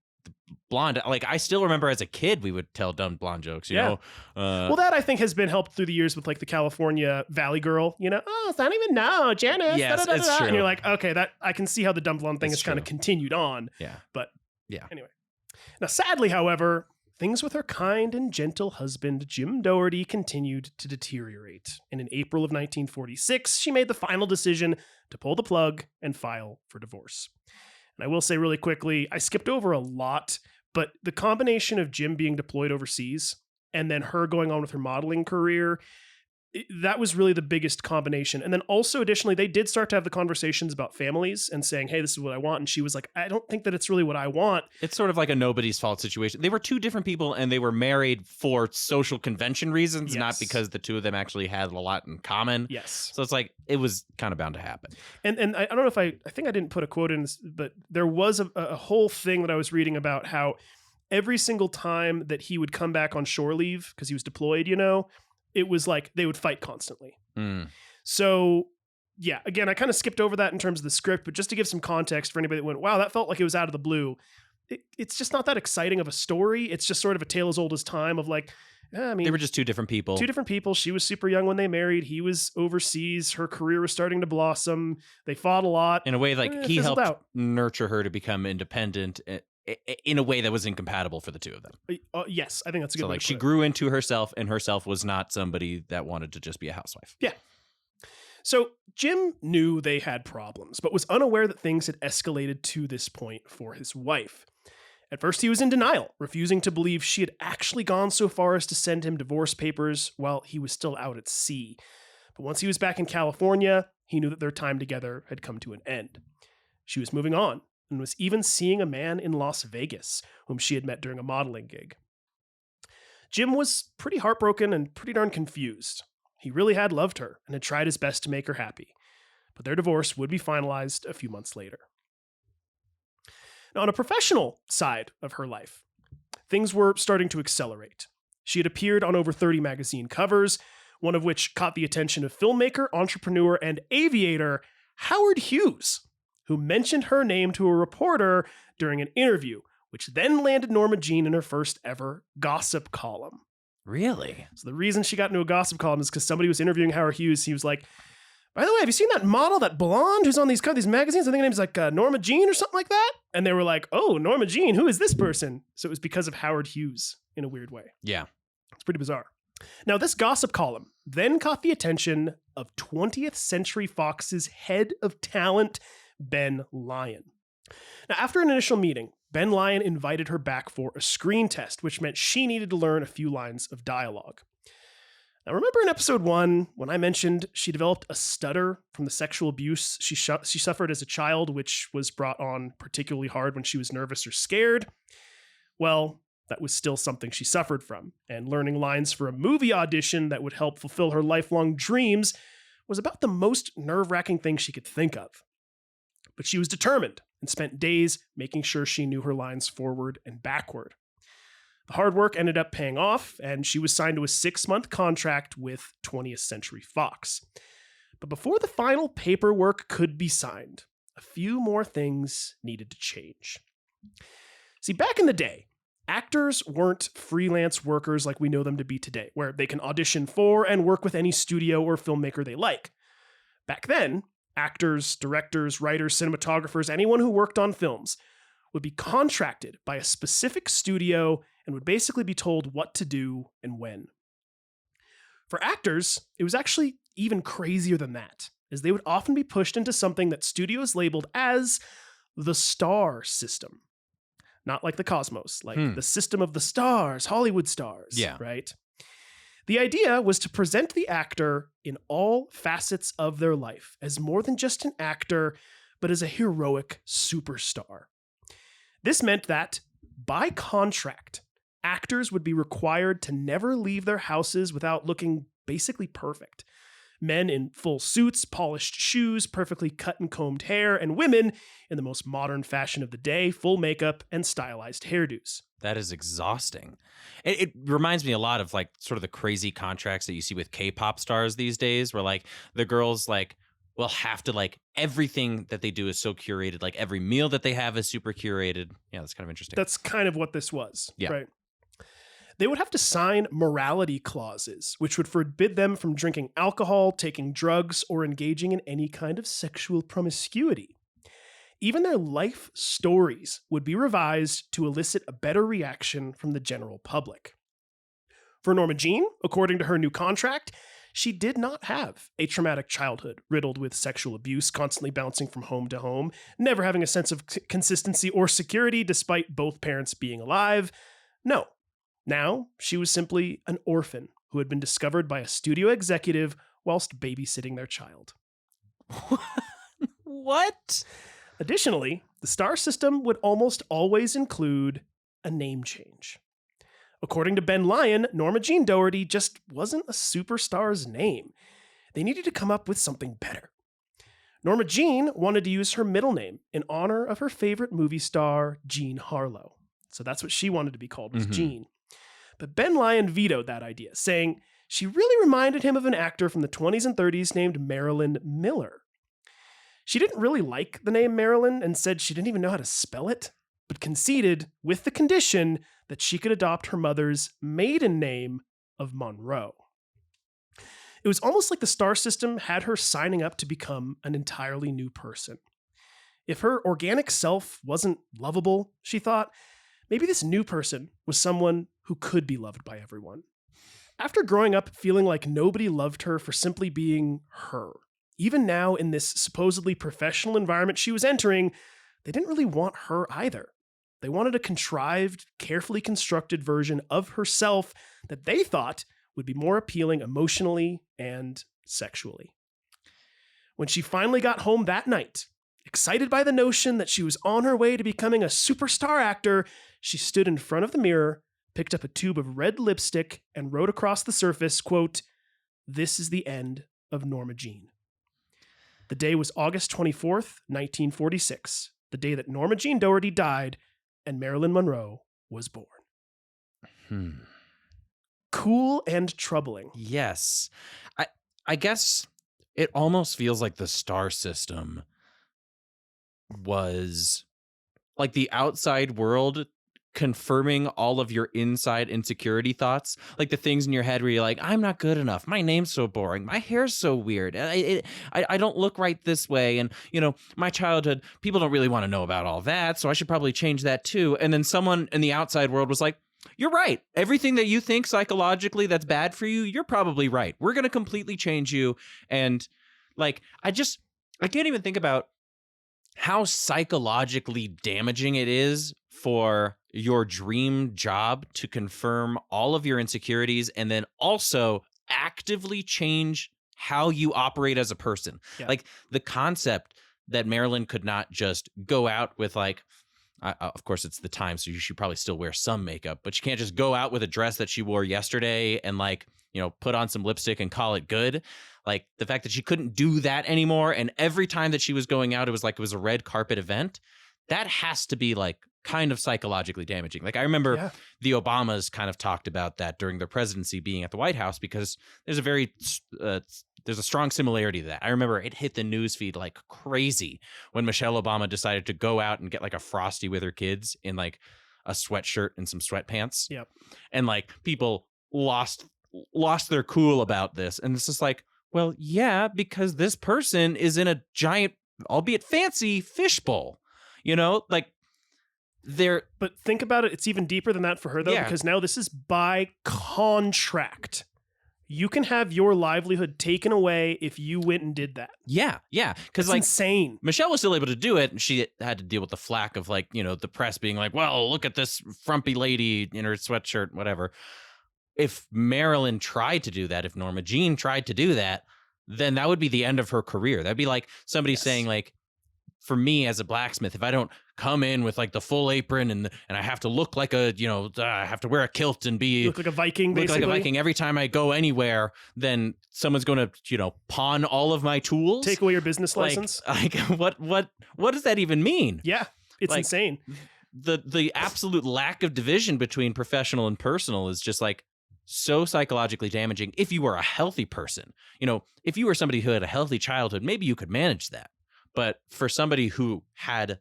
blonde. Like I still remember as a kid, we would tell dumb blonde jokes. You know. Well, that I think has been helped through the years with like the California Valley Girl. You know, I don't even know Janice. Yes, it's true. And you're like, okay, that I can see how the dumb blonde thing has kind of continued on. Yeah. But yeah. Anyway, now sadly, however, things with her kind and gentle husband Jim Doherty continued to deteriorate. And in April of 1946, she made the final decision to pull the plug and file for divorce. And I will say really quickly, I skipped over a lot, but the combination of Jim being deployed overseas and then her going on with her modeling career, that was really the biggest combination. And then also additionally, they did start to have the conversations about families and saying, hey, this is what I want. And she was like, I don't think that it's really what I want. It's sort of like a nobody's fault situation. They were two different people and they were married for social convention reasons, not because the two of them actually had a lot in common. Yes. So it's like, it was kind of bound to happen. And I don't know if I think I didn't put a quote in this, but there was a whole thing that I was reading about how every single time that he would come back on shore leave, because he was deployed, you know, it was like they would fight constantly. So, yeah, again, I kind of skipped over that in terms of the script, but just to give some context for anybody that went, wow, that felt like it was out of the blue. It's just not that exciting of a story. It's just sort of a tale as old as time of like, I mean, they were just two different people. She was super young when they married. He was overseas. Her career was starting to blossom. They fought a lot. In a way, like he helped nurture her to become independent in a way that was incompatible for the two of them. Yes, I think that's a good way. So like she grew into herself, and herself was not somebody that wanted to just be a housewife. Yeah. So Jim knew they had problems, but was unaware that things had escalated to this point for his wife. At first, he was in denial, refusing to believe she had actually gone so far as to send him divorce papers while he was still out at sea. But once he was back in California, he knew that their time together had come to an end. She was moving on, and was even seeing a man in Las Vegas, whom she had met during a modeling gig. Jim was pretty heartbroken and pretty darn confused. He really had loved her and had tried his best to make her happy, but their divorce would be finalized a few months later. Now, on a professional side of her life, things were starting to accelerate. She had appeared on over 30 magazine covers, one of which caught the attention of filmmaker, entrepreneur, and aviator Howard Hughes, who mentioned her name to a reporter during an interview, which then landed Norma Jean in her first ever gossip column. Really? So the reason she got into a gossip column is because somebody was interviewing Howard Hughes. He was like, by the way, have you seen that model, that blonde who's on these magazines? I think her name's like Norma Jean or something like that. And they were like, oh, Norma Jean, who is this person? So it was because of Howard Hughes in a weird way. Yeah. It's pretty bizarre. Now, this gossip column then caught the attention of 20th Century Fox's head of talent, Ben Lyon. Now, after an initial meeting, Ben Lyon invited her back for a screen test, which meant she needed to learn a few lines of dialogue. Now, remember in episode 1 when I mentioned she developed a stutter from the sexual abuse she suffered as a child, which was brought on particularly hard when she was nervous or scared? Well, that was still something she suffered from, and learning lines for a movie audition that would help fulfill her lifelong dreams was about the most nerve-wracking thing she could think of. But she was determined and spent days making sure she knew her lines forward and backward. The hard work ended up paying off, and she was signed to a 6-month contract with 20th Century Fox. But before the final paperwork could be signed, a few more things needed to change. See, back in the day, actors weren't freelance workers like we know them to be today, where they can audition for and work with any studio or filmmaker they like. Back then, actors, directors, writers, cinematographers, anyone who worked on films would be contracted by a specific studio and would basically be told what to do and when. For actors, it was actually even crazier than that, as they would often be pushed into something that studios labeled as the star system. Not like the cosmos, like the system of the stars, Hollywood stars, right? The idea was to present the actor in all facets of their life as more than just an actor, but as a heroic superstar. This meant that, by contract, actors would be required to never leave their houses without looking basically perfect. Men in full suits, polished shoes, perfectly cut and combed hair, and women in the most modern fashion of the day, full makeup and stylized hairdos. That is exhausting. It reminds me a lot of like sort of the crazy contracts that you see with K-pop stars these days, where like the girls like will have to like everything that they do is so curated. Like every meal that they have is super curated. Yeah, that's kind of interesting. That's kind of what this was, Yeah. right? They would have to sign morality clauses, which would forbid them from drinking alcohol, taking drugs, or engaging in any kind of sexual promiscuity. Even their life stories would be revised to elicit a better reaction from the general public. For Norma Jean, according to her new contract, she did not have a traumatic childhood riddled with sexual abuse, constantly bouncing from home to home, never having a sense of consistency or security despite both parents being alive. No. Now, she was simply an orphan who had been discovered by a studio executive whilst babysitting their child. What? Additionally, the star system would almost always include a name change. According to Ben Lyon, Norma Jean Doherty just wasn't a superstar's name. They needed to come up with something better. Norma Jean wanted to use her middle name in honor of her favorite movie star, Jean Harlow. So that's what she wanted to be called, was Jean. But Ben Lyon vetoed that idea, saying she really reminded him of an actor from the 20s and 30s named Marilyn Miller. She didn't really like the name Marilyn and said she didn't even know how to spell it, but conceded with the condition that she could adopt her mother's maiden name of Monroe. It was almost like the star system had her signing up to become an entirely new person. If her organic self wasn't lovable, she thought, maybe this new person was someone who could be loved by everyone. After growing up feeling like nobody loved her for simply being her, even now in this supposedly professional environment she was entering, they didn't really want her either. They wanted a contrived, carefully constructed version of herself that they thought would be more appealing emotionally and sexually. When she finally got home that night, excited by the notion that she was on her way to becoming a superstar actor, she stood in front of the mirror, picked up a tube of red lipstick, and wrote across the surface, quote, "This is the end of Norma Jean." The day was August 24th, 1946, the day that Norma Jean Doherty died and Marilyn Monroe was born. Cool and troubling. Yes. I guess it almost feels like the star system was like the outside world confirming all of your inside insecurity thoughts, like the things in your head where you're like, I'm not good enough, my name's so boring, my hair's so weird, I don't look right this way, and you know, my childhood, people don't really want to know about all that, so I should probably change that too. And then someone in the outside world was like, you're right, everything that you think psychologically that's bad for you, you're probably right, we're gonna completely change you. And like, I can't even think about how psychologically damaging it is for your dream job to confirm all of your insecurities and then also actively change how you operate as a person. Yeah. Like the concept that Marilyn could not just go out with like, of course it's the time, so you should probably still wear some makeup, but you can't just go out with a dress that she wore yesterday and like, you know, put on some lipstick and call it good. Like the fact that she couldn't do that anymore. And every time that she was going out, it was like, it was a red carpet event. That has to be like kind of psychologically damaging. Like I remember the Obamas kind of talked about that during their presidency being at the White House, because there's a strong similarity to that. I remember it hit the news feed like crazy when Michelle Obama decided to go out and get like a Frosty with her kids in like a sweatshirt and some sweatpants. Yep. And like people lost their cool about this. And it's just like, well, yeah, because this person is in a giant, albeit fancy, fishbowl, you know, like But think about it. It's even deeper than that for her, though, because now this is by contract. You can have your livelihood taken away if you went and did that. Yeah. Because like insane. Michelle was still able to do it, and she had to deal with the flack of like, you know, the press being like, well, look at this frumpy lady in her sweatshirt, whatever. If Marilyn tried to do that, if Norma Jean tried to do that, then that would be the end of her career. That'd be like somebody saying like, for me as a blacksmith, if I don't come in with like the full apron and I have to look like a, I have to wear a kilt and look like a Viking, basically. Look like a Viking every time I go anywhere, then someone's going to, pawn all of my tools. Take away your business license. Like what does that even mean? Yeah, it's insane. The absolute lack of division between professional and personal is just like so psychologically damaging. If you were a healthy person, if you were somebody who had a healthy childhood, maybe you could manage that. But for somebody who had,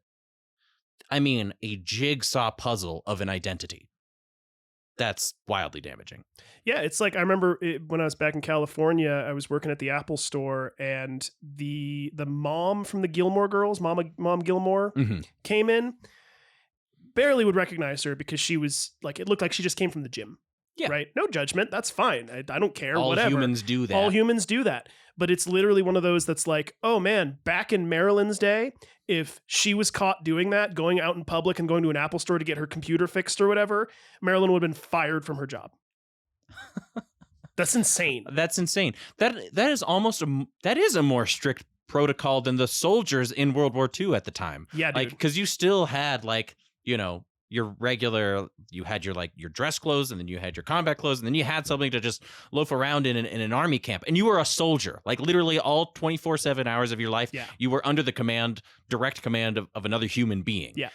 a jigsaw puzzle of an identity, that's wildly damaging. Yeah, it's like I remember when I was back in California, I was working at the Apple store, and the mom from the Gilmore Girls, Mom Gilmore, came in. Barely would recognize her because she was like, it looked like she just came from the gym. Yeah. Right? No judgment. That's fine. I don't care. Whatever. All humans do that. All humans do that. But it's literally one of those that's like, oh man, back in Marilyn's day, if she was caught doing that, going out in public and going to an Apple store to get her computer fixed or whatever, Marilyn would have been fired from her job. That's insane. That's insane. That is a more strict protocol than the soldiers in World War II at the time. Yeah, dude. Like, because you still had your regular, you had your dress clothes, and then you had your combat clothes, and then you had something to just loaf around in an army camp, and you were a soldier, like literally all 24/7 hours of your life. Yeah. You were under the direct command of another human being. Yeah.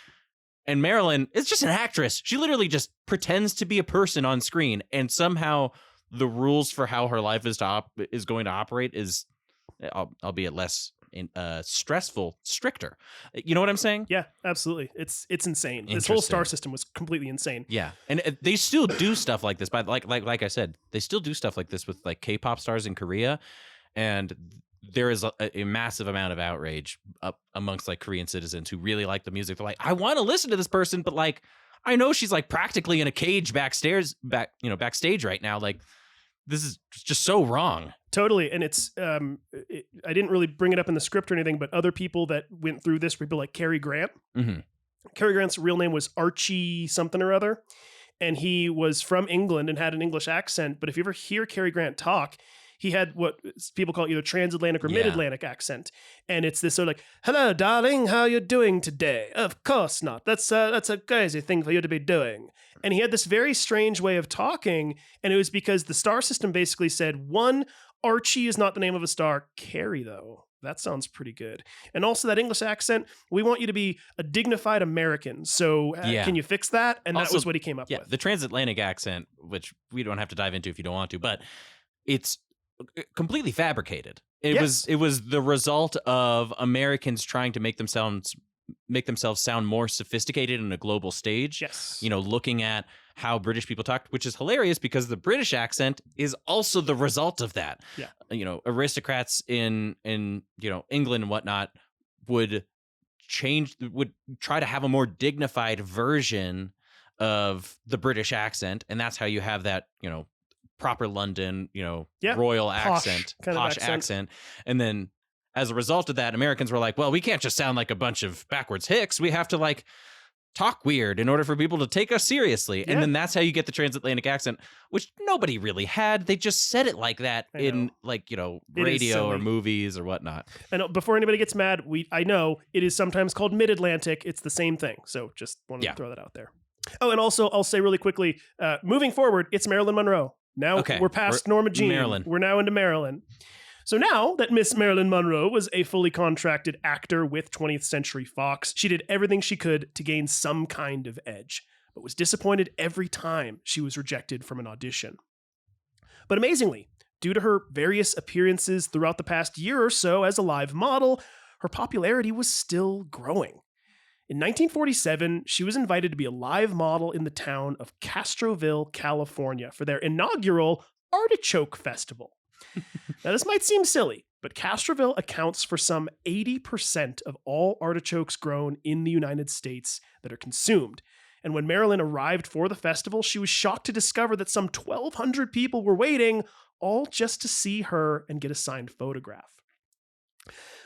And Marilyn is just an actress. She literally just pretends to be a person on screen, and somehow the rules for how her life is going to operate is, albeit less stressful, stricter. You know what I'm saying? Yeah, absolutely. It's insane. This whole star system was completely insane. Yeah, and they still do stuff like this. But like I said, they still do stuff like this with like K-pop stars in Korea, and there is a massive amount of outrage amongst like Korean citizens who really like the music. They're like, I want to listen to this person, but like I know she's like practically in a cage backstage right now. Like, this is just so wrong. Totally. And it's, I didn't really bring it up in the script or anything, but other people that went through this were people like Cary Grant. Mm-hmm. Cary Grant's real name was Archie something or other. And he was from England and had an English accent. But if you ever hear Cary Grant talk, he had what people call either transatlantic or mid-Atlantic accent. And it's this sort of like, hello, darling, how you doing today? Of course not. That's a crazy thing for you to be doing. And he had this very strange way of talking. And it was because the star system basically said, one, Archie is not the name of a star. Carrie, though. That sounds pretty good. And also that English accent, we want you to be a dignified American. So can you fix that? And also, that was what he came up with. The transatlantic accent, which we don't have to dive into if you don't want to, but it's completely fabricated. It was the result of Americans trying to make themselves sound more sophisticated in a global stage. Yes. Looking at how British people talked, which is hilarious because the British accent is also the result of that. Yeah. Aristocrats in England and whatnot would try to have a more dignified version of the British accent, and that's how you have that, proper London, royal accent, posh accent. And then as a result of that, Americans were like, well, we can't just sound like a bunch of backwards hicks. We have to like talk weird in order for people to take us seriously. And then that's how you get the transatlantic accent, which nobody really had. They just said it like that in radio or movies or whatnot. And before anybody gets mad, I know it is sometimes called mid-Atlantic. It's the same thing. So just wanted to throw that out there. Oh, and also I'll say really quickly, moving forward, it's Marilyn Monroe. Now we're past Norma Jean. Marilyn. We're now into Marilyn. So now that Miss Marilyn Monroe was a fully contracted actor with 20th Century Fox, she did everything she could to gain some kind of edge, but was disappointed every time she was rejected from an audition. But amazingly, due to her various appearances throughout the past year or so as a live model, her popularity was still growing. In 1947, she was invited to be a live model in the town of Castroville, California, for their inaugural Artichoke Festival. Now, this might seem silly, but Castroville accounts for some 80% of all artichokes grown in the United States that are consumed. And when Marilyn arrived for the festival, she was shocked to discover that some 1,200 people were waiting, all just to see her and get a signed photograph.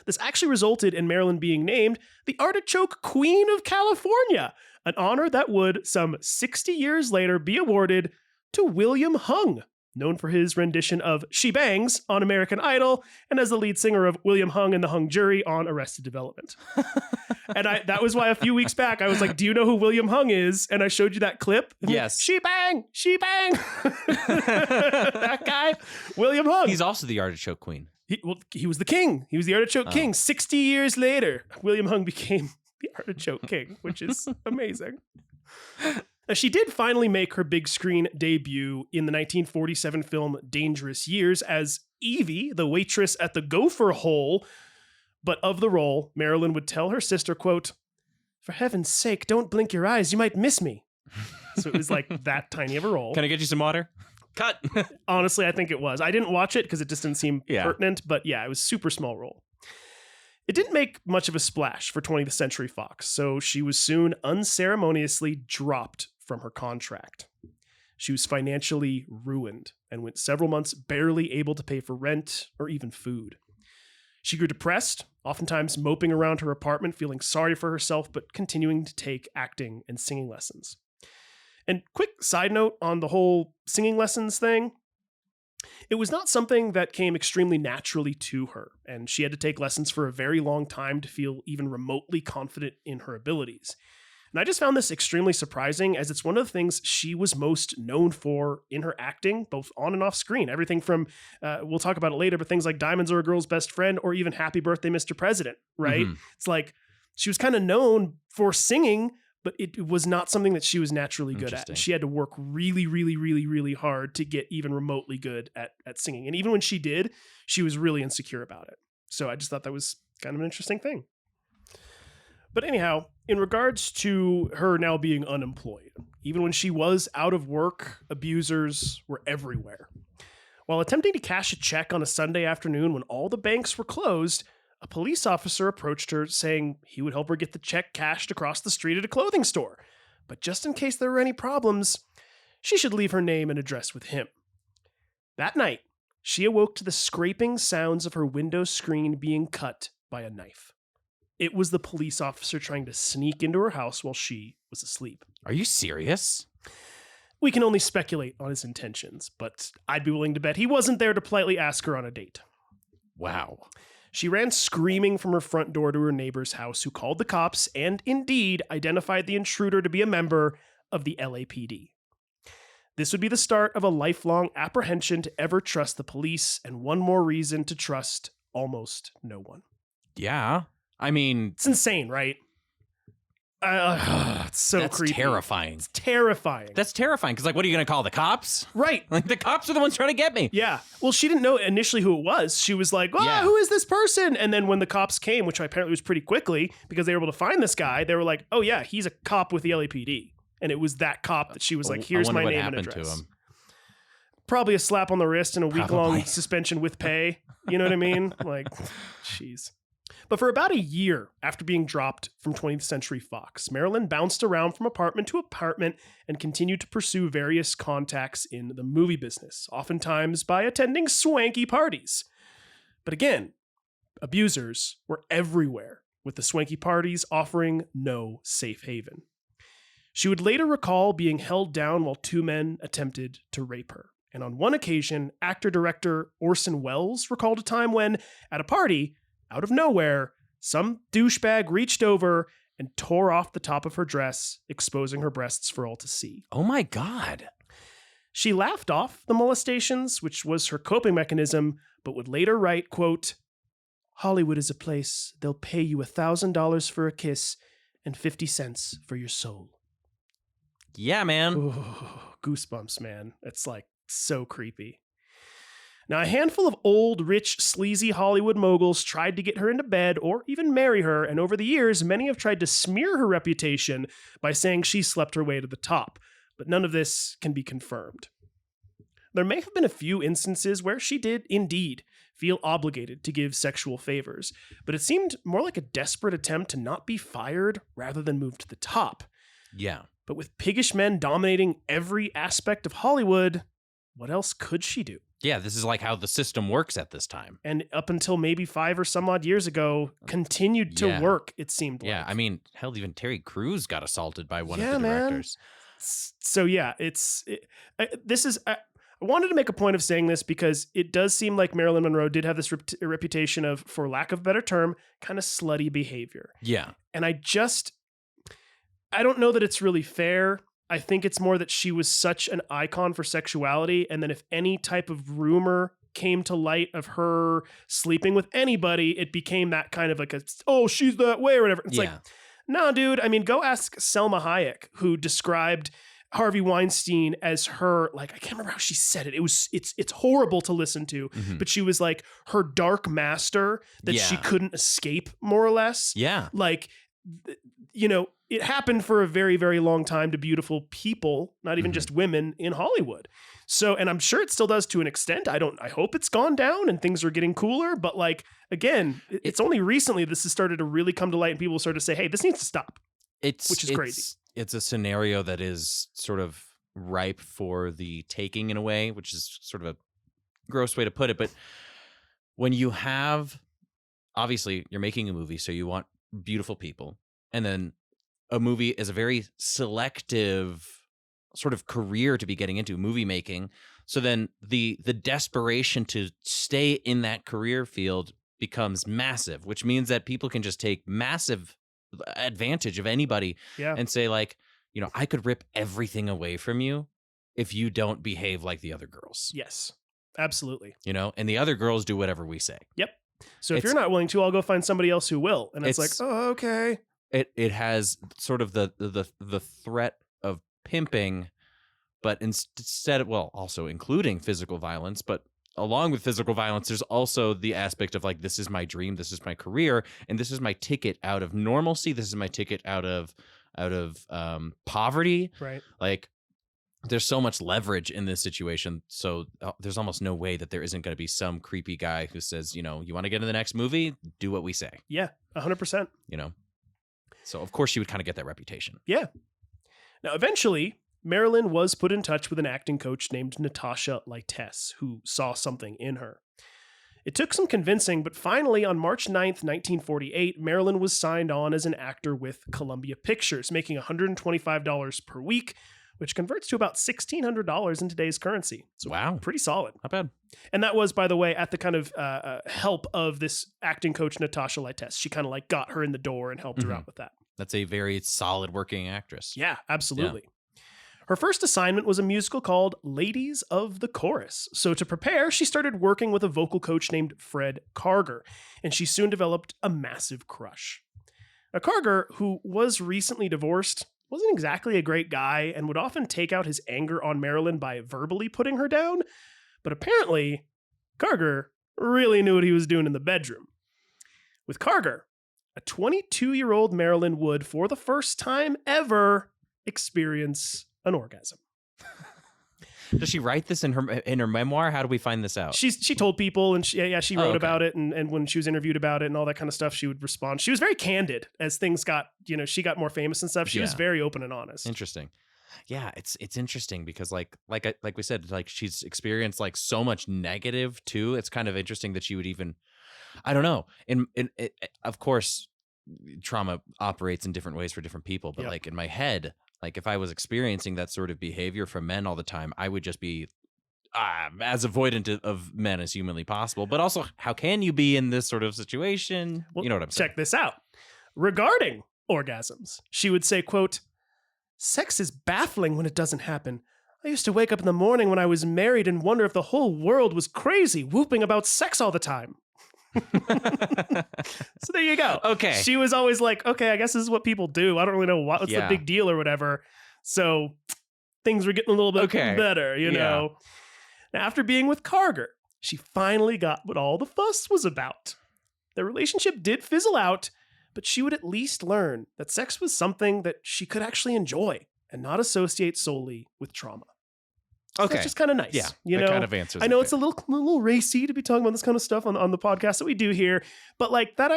This actually resulted in Marilyn being named the Artichoke Queen of California, an honor that would, some 60 years later, be awarded to William Hung, known for his rendition of She Bangs on American Idol, and as the lead singer of William Hung and the Hung Jury on Arrested Development. And that was why a few weeks back I was like, do you know who William Hung is? And I showed you that clip. Yes. She bang, she bang. That guy, William Hung. He's also the artichoke queen. He was the king. He was the artichoke king. 60 years later, William Hung became the artichoke king, which is amazing. Now, she did finally make her big screen debut in the 1947 film Dangerous Years as Evie, the waitress at the Gopher Hole. But of the role, Marilyn would tell her sister, quote, "For heaven's sake, don't blink your eyes. You might miss me." So it was like that tiny of a role. Can I get you some water? Cut. Honestly, I think it was. I didn't watch it because it just didn't seem pertinent. But yeah, it was super small role. It didn't make much of a splash for 20th Century Fox, so she was soon unceremoniously dropped from her contract. She was financially ruined and went several months barely able to pay for rent or even food. She grew depressed, oftentimes moping around her apartment, feeling sorry for herself, but continuing to take acting and singing lessons. And quick side note on the whole singing lessons thing, it was not something that came extremely naturally to her, and she had to take lessons for a very long time to feel even remotely confident in her abilities. And I just found this extremely surprising, as it's one of the things she was most known for in her acting, both on and off screen. Everything from, we'll talk about it later, but things like Diamonds Are a Girl's Best Friend or even Happy Birthday, Mr. President, right? Mm-hmm. It's like she was kind of known for singing, but it was not something that she was naturally good at. And she had to work really, really, really, really hard to get even remotely good at singing. And even when she did, she was really insecure about it. So I just thought that was kind of an interesting thing. But anyhow, in regards to her now being unemployed, even when she was out of work, abusers were everywhere. While attempting to cash a check on a Sunday afternoon when all the banks were closed, a police officer approached her saying he would help her get the check cashed across the street at a clothing store. But just in case there were any problems, she should leave her name and address with him. That night, she awoke to the scraping sounds of her window screen being cut by a knife. It was the police officer trying to sneak into her house while she was asleep. Are you serious? We can only speculate on his intentions, but I'd be willing to bet he wasn't there to politely ask her on a date. Wow. She ran screaming from her front door to her neighbor's house, who called the cops and indeed identified the intruder to be a member of the LAPD. This would be the start of a lifelong apprehension to ever trust the police, and one more reason to trust almost no one. Yeah. I mean, it's insane, right? It's so that's creepy. Terrifying. It's terrifying. That's terrifying. Because, like, what are you going to call the cops? Right. Like, the cops are the ones trying to get me. Yeah. Well, she didn't know initially who it was. She was like, who is this person? And then when the cops came, which apparently was pretty quickly, because they were able to find this guy, they were like, oh, yeah, he's a cop with the LAPD. And it was that cop that she was like, here's my name and address. To him. Probably a slap on the wrist and a week-long suspension with pay. You know what I mean? Like, jeez. But for about a year after being dropped from 20th Century Fox, Marilyn bounced around from apartment to apartment and continued to pursue various contacts in the movie business, oftentimes by attending swanky parties. But again, abusers were everywhere, with the swanky parties offering no safe haven. She would later recall being held down while two men attempted to rape her. And on one occasion, actor-director Orson Welles recalled a time when, at a party, out of nowhere, some douchebag reached over and tore off the top of her dress, exposing her breasts for all to see. Oh my God. She laughed off the molestations, which was her coping mechanism, but would later write, quote, "Hollywood is a place they'll pay you $1,000 for a kiss and 50 cents for your soul." Yeah, man. Ooh, goosebumps, man. It's like so creepy. Now, a handful of old, rich, sleazy Hollywood moguls tried to get her into bed or even marry her, and over the years, many have tried to smear her reputation by saying she slept her way to the top, but none of this can be confirmed. There may have been a few instances where she did, indeed, feel obligated to give sexual favors, but it seemed more like a desperate attempt to not be fired rather than move to the top. Yeah. But with piggish men dominating every aspect of Hollywood, what else could she do? Yeah, this is like how the system works at this time. And up until maybe 5 or some odd years ago, continued to work, it seemed like. Yeah, I mean, hell, even Terry Crews got assaulted by one of the directors. So yeah, this is, I wanted to make a point of saying this because it does seem like Marilyn Monroe did have this reputation of, for lack of a better term, kind of slutty behavior. Yeah. And I don't know that it's really fair. I think it's more that she was such an icon for sexuality. And then if any type of rumor came to light of her sleeping with anybody, it became that kind of like she's that way or whatever. It's like, no, dude. I mean, go ask Selma Hayek, who described Harvey Weinstein as her, like, I can't remember how she said it. It's horrible to listen to, but she was like her dark master that she couldn't escape, more or less. Yeah. Like, you know, it happened for a very, very long time to beautiful people, not even just women in Hollywood. So, and I'm sure it still does to an extent. I hope it's gone down and things are getting cooler, but like, again, it's only recently this has started to really come to light and people started to say, hey, this needs to stop. Which is crazy. It's a scenario that is sort of ripe for the taking in a way, which is sort of a gross way to put it. But when you have, obviously you're making a movie, so you want beautiful people. And then a movie is a very selective sort of career to be getting into, movie making. So then the desperation to stay in that career field becomes massive, which means that people can just take massive advantage of anybody and say, like, you know, I could rip everything away from you if you don't behave like the other girls. Yes, absolutely. You know, and the other girls do whatever we say. Yep. So if you're not willing to, I'll go find somebody else who will. And it's like, oh, okay. It has sort of the threat of pimping, but instead of, well, also including physical violence, but along with physical violence, there's also the aspect of like, this is my dream, this is my career, and this is my ticket out of normalcy. This is my ticket out of poverty. Right. Like, there's so much leverage in this situation. So there's almost no way that there isn't going to be some creepy guy who says, you know, you want to get in the next movie? Do what we say. Yeah, 100%. You know? So of course she would kind of get that reputation. Yeah. Now, eventually, Marilyn was put in touch with an acting coach named Natasha Lytess, who saw something in her. It took some convincing, but finally, on March 9th, 1948, Marilyn was signed on as an actor with Columbia Pictures, making $125 per week, which converts to about $1,600 in today's currency. So wow. Pretty solid. Not bad. And that was, by the way, at the kind of help of this acting coach, Natasha Lytess. She kind of like got her in the door and helped her out with that. That's a very solid working actress. Yeah, absolutely. Yeah. Her first assignment was a musical called Ladies of the Chorus. So to prepare, she started working with a vocal coach named Fred Karger, and she soon developed a massive crush. Now, Karger, who was recently divorced, wasn't exactly a great guy and would often take out his anger on Marilyn by verbally putting her down, but apparently, Karger really knew what he was doing in the bedroom. With Karger, a 22-year-old Marilyn would, for the first time ever, experience an orgasm. Does she write this in her memoir? How do we find this out? She told people, and she wrote about it, and when she was interviewed about it and all that kind of stuff, she would respond. She was very candid as things got, you know, she got more famous and stuff. She was very open and honest. Interesting. Yeah, it's interesting because like we said, like she's experienced like so much negative too. It's kind of interesting that she would even, I don't know. Of course, trauma operates in different ways for different people, but like in my head, like if I was experiencing that sort of behavior from men all the time, I would just be as avoidant of men as humanly possible. But also, how can you be in this sort of situation? Well, you know what I'm saying? Check this out. Regarding orgasms, she would say, quote, "Sex is baffling when it doesn't happen. I used to wake up in the morning when I was married and wonder if the whole world was crazy, whooping about sex all the time." So there you go. Okay. She was always like, okay, I guess this is what people do. I don't really know what's the big deal or whatever. So things were getting a little bit better, you know. Now, after being with Karger, she finally got what all the fuss was about. Their relationship did fizzle out, but she would at least learn that sex was something that she could actually enjoy and not associate solely with trauma. So that's just kind of nice. Yeah, you know, kind of answers. I know it's a little racy to be talking about this kind of stuff on the podcast that we do here, but like that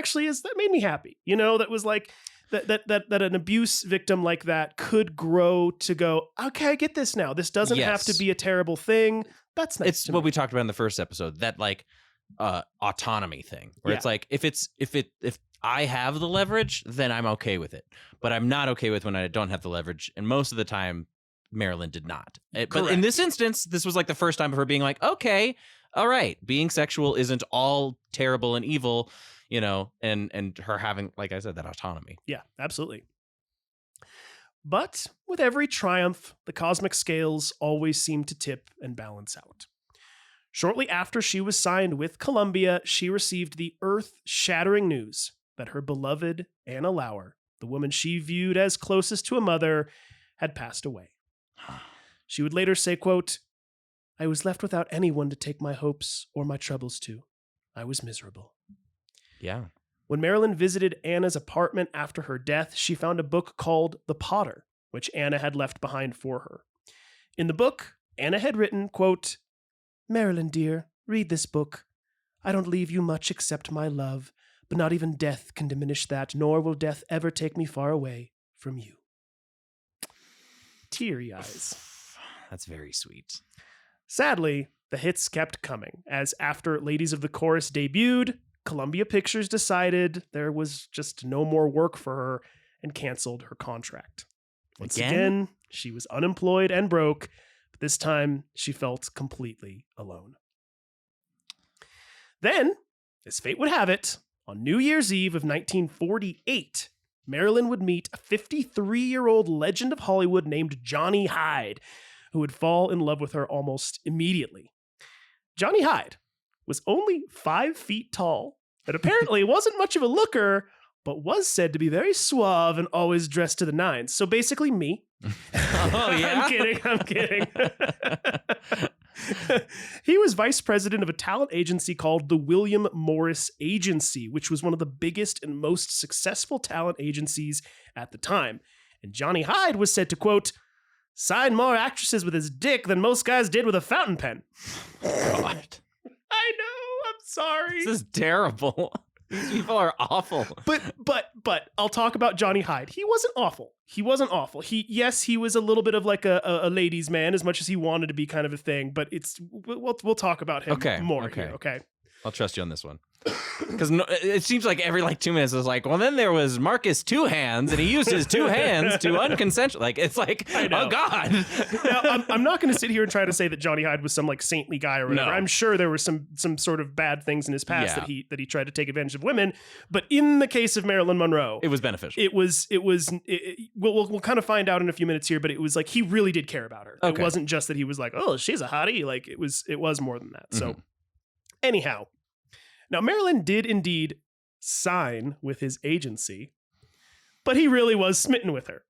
made me happy. You know, that was like that an abuse victim like that could grow to go, okay, I get this now. This doesn't have to be a terrible thing. That's nice. It's what we talked about in the first episode, that like autonomy thing, where it's like if I have the leverage, then I'm okay with it, but I'm not okay with when I don't have the leverage. And most of the time, Marilyn did not. But in this instance, this was like the first time of her being like, okay, all right, being sexual isn't all terrible and evil, you know, and her having, like I said, that autonomy. Yeah, absolutely. But with every triumph, the cosmic scales always seem to tip and balance out. Shortly after she was signed with Columbia, she received the earth-shattering news that her beloved Anna Lauer, the woman she viewed as closest to a mother, had passed away. She would later say, quote, "I was left without anyone to take my hopes or my troubles to. I was miserable." Yeah. When Marilyn visited Anna's apartment after her death, she found a book called The Potter, which Anna had left behind for her. In the book, Anna had written, quote, "Marilyn, dear, read this book. I don't leave you much except my love, but not even death can diminish that, nor will death ever take me far away from you." Teary eyes. That's very sweet. Sadly, the hits kept coming, as after Ladies of the Chorus debuted, Columbia Pictures decided there was just no more work for her and canceled her contract. Once again, she was unemployed and broke, but this time she felt completely alone. Then, as fate would have it, on New Year's Eve of 1948, Marilyn would meet a 53-year-old legend of Hollywood named Johnny Hyde, who would fall in love with her almost immediately. Johnny Hyde was only 5 feet tall, and apparently wasn't much of a looker, but was said to be very suave and always dressed to the nines. So basically me. Oh, yeah? I'm kidding. He was vice president of a talent agency called the William Morris Agency, which was one of the biggest and most successful talent agencies at the time. And Johnny Hyde was said to, quote, "sign more actresses with his dick than most guys did with a fountain pen." God. I know, I'm sorry. This is terrible. These people are awful. But I'll talk about Johnny Hyde. He wasn't awful. He was a little bit of like a ladies' man, as much as he wanted to be kind of a thing. But we'll talk about him more here. Okay. I'll trust you on this one. Because it seems like every 2 minutes is like, well, then there was Marcus Two Hands, and he used his 2 hands to unconsensual. Like, it's like, oh God. Now, I'm not going to sit here and try to say that Johnny Hyde was some saintly guy or whatever. No. I'm sure there were some sort of bad things in his past that he tried to take advantage of women. But in the case of Marilyn Monroe, it was beneficial. We'll kind of find out in a few minutes here, but it was like he really did care about her. Okay. It wasn't just that he was like, oh, she's a hottie. Like it was more than that. So anyhow. Now, Marilyn did indeed sign with his agency, but he really was smitten with her.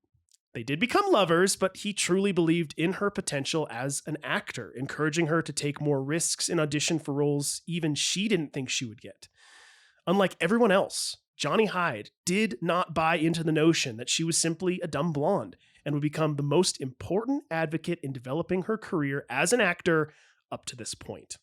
They did become lovers, but he truly believed in her potential as an actor, encouraging her to take more risks and audition for roles even she didn't think she would get. Unlike everyone else, Johnny Hyde did not buy into the notion that she was simply a dumb blonde and would become the most important advocate in developing her career as an actor up to this point.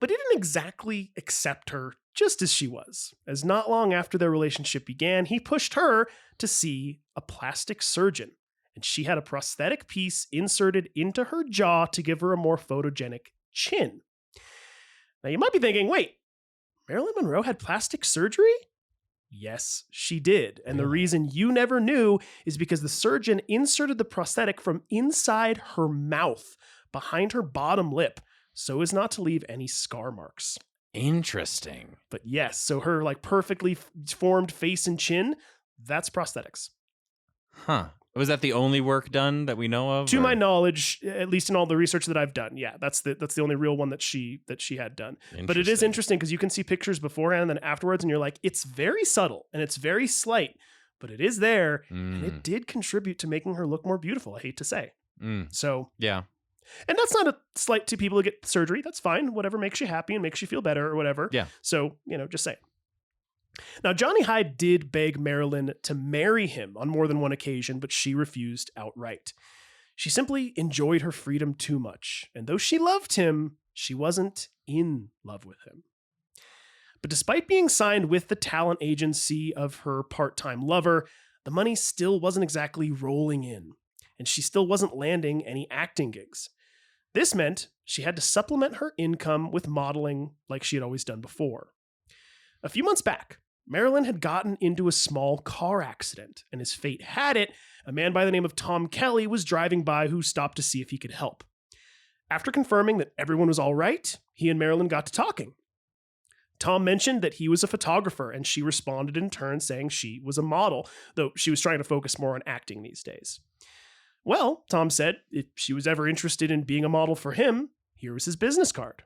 But he didn't exactly accept her just as she was, as not long after their relationship began, he pushed her to see a plastic surgeon, and she had a prosthetic piece inserted into her jaw to give her a more photogenic chin. Now you might be thinking, wait, Marilyn Monroe had plastic surgery? Yes, she did. And the reason you never knew is because the surgeon inserted the prosthetic from inside her mouth, behind her bottom lip, so as not to leave any scar marks. Interesting. But yes, so her perfectly formed face and chin, that's prosthetics. Huh. Was that the only work done that we know of? To my knowledge, at least in all the research that I've done, yeah, that's the only real one that she had done. But it is interesting because you can see pictures beforehand and then afterwards, and you're like, it's very subtle and it's very slight, but it is there, and it did contribute to making her look more beautiful. I hate to say. So yeah. And that's not a slight to people who get surgery. That's fine. Whatever makes you happy and makes you feel better or whatever. Yeah. So, just say. Now, Johnny Hyde did beg Marilyn to marry him on more than one occasion, but she refused outright. She simply enjoyed her freedom too much. And though she loved him, she wasn't in love with him. But despite being signed with the talent agency of her part-time lover, the money still wasn't exactly rolling in, and she still wasn't landing any acting gigs. This meant she had to supplement her income with modeling like she had always done before. A few months back, Marilyn had gotten into a small car accident, and as fate had it, a man by the name of Tom Kelly was driving by who stopped to see if he could help. After confirming that everyone was all right, he and Marilyn got to talking. Tom mentioned that he was a photographer, and she responded in turn saying she was a model, though she was trying to focus more on acting these days. Well, Tom said if she was ever interested in being a model for him, here was his business card.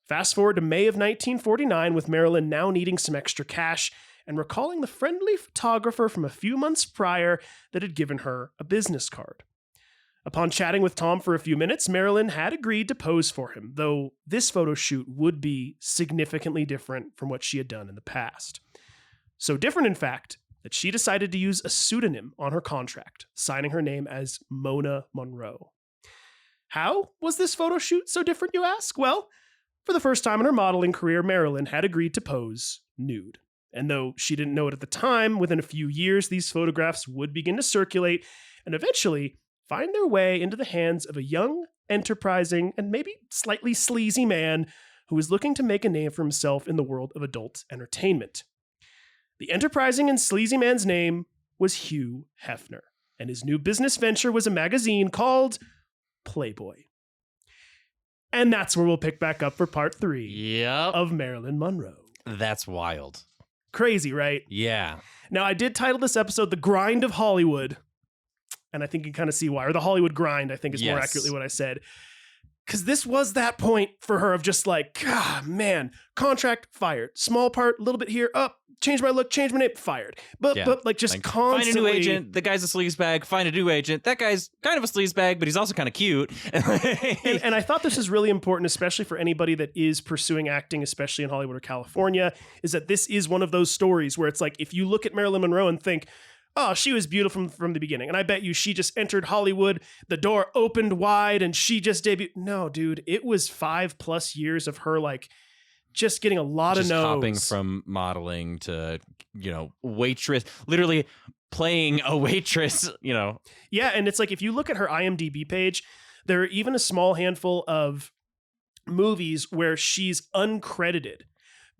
Fast forward to May of 1949, with Marilyn now needing some extra cash and recalling the friendly photographer from a few months prior that had given her a business card. Upon chatting with Tom for a few minutes, Marilyn had agreed to pose for him, though this photo shoot would be significantly different from what she had done in the past. So different, in fact, that she decided to use a pseudonym on her contract, signing her name as Mona Monroe. How was this photo shoot so different, you ask? Well, for the first time in her modeling career, Marilyn had agreed to pose nude. And though she didn't know it at the time, within a few years, these photographs would begin to circulate and eventually find their way into the hands of a young, enterprising, and maybe slightly sleazy man who was looking to make a name for himself in the world of adult entertainment. The enterprising and sleazy man's name was Hugh Hefner, and his new business venture was a magazine called Playboy. And that's where we'll pick back up for part 3 of Marilyn Monroe. That's wild. Crazy, right? Yeah. Now, I did title this episode The Grind of Hollywood, and I think you kind of see why. Or The Hollywood Grind, I think is more accurately what I said. Because this was that point for her of just like, God, man, contract, fired. Small part, a little bit here, up, change my look, change my name, fired. But like just like, constantly. Find a new agent. The guy's a sleazebag. Find a new agent. That guy's kind of a sleazebag, but he's also kind of cute. and I thought this is really important, especially for anybody that is pursuing acting, especially in Hollywood or California, is that this is one of those stories where it's like, if you look at Marilyn Monroe and think, oh, she was beautiful from the beginning. And I bet you she just entered Hollywood, the door opened wide, and she just debuted. No, dude, it was 5+ years of her, like, just getting a lot of no's. Hopping from modeling to, waitress, literally playing a waitress, Yeah, and it's like, if you look at her IMDb page, there are even a small handful of movies where she's uncredited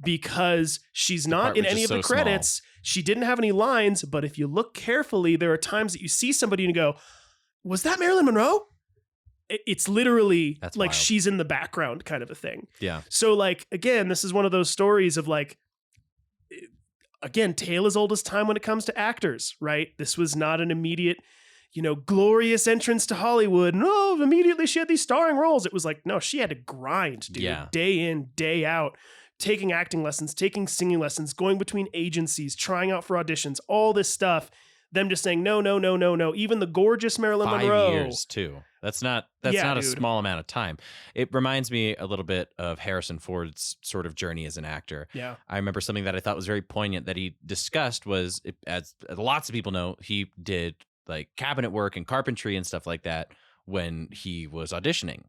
because she's not in any of the credits. Small. She didn't have any lines, but if you look carefully, there are times that you see somebody and you go, was that Marilyn Monroe? It's literally That's like wild. She's in the background kind of a thing. Yeah. So like, again, this is one of those stories of like, again, tale as old as time when it comes to actors, right? This was not an immediate, glorious entrance to Hollywood. No, immediately she had these starring roles. It was like, no, she had to grind, dude, day in, day out. Taking acting lessons, taking singing lessons, going between agencies, trying out for auditions, all this stuff. Them just saying, no. Even the gorgeous Marilyn Monroe. 5 years, too. That's not a small amount of time. It reminds me a little bit of Harrison Ford's sort of journey as an actor. Yeah. I remember something that I thought was very poignant that he discussed was, as lots of people know, he did like cabinet work and carpentry and stuff like that when he was auditioning.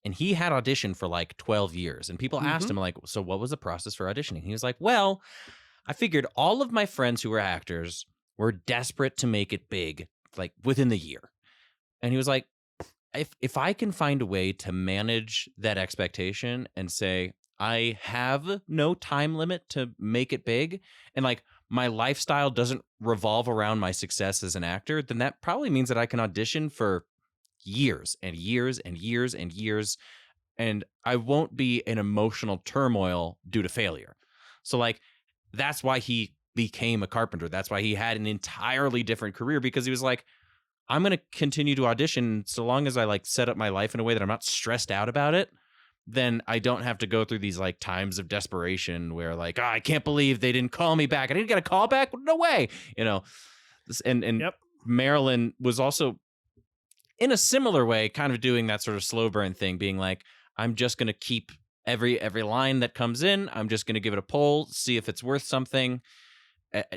And he had auditioned for like 12 years. And people asked him, like, so what was the process for auditioning? He was like, well, I figured all of my friends who were actors were desperate to make it big, like within the year. And he was like, if I can find a way to manage that expectation and say, I have no time limit to make it big, and like my lifestyle doesn't revolve around my success as an actor, then that probably means that I can audition for years and years and years and years, and I won't be in emotional turmoil due to failure. So like, that's why he became a carpenter. That's why he had an entirely different career, because he was like, I'm going to continue to audition so long as I like set up my life in a way that I'm not stressed out about it. Then I don't have to go through these like times of desperation where like, oh, I can't believe they didn't call me back. I didn't get a call back. No way. And Marilyn was also in a similar way, kind of doing that sort of slow burn thing, being like, I'm just going to keep every line that comes in. I'm just going to give it a poll, see if it's worth something,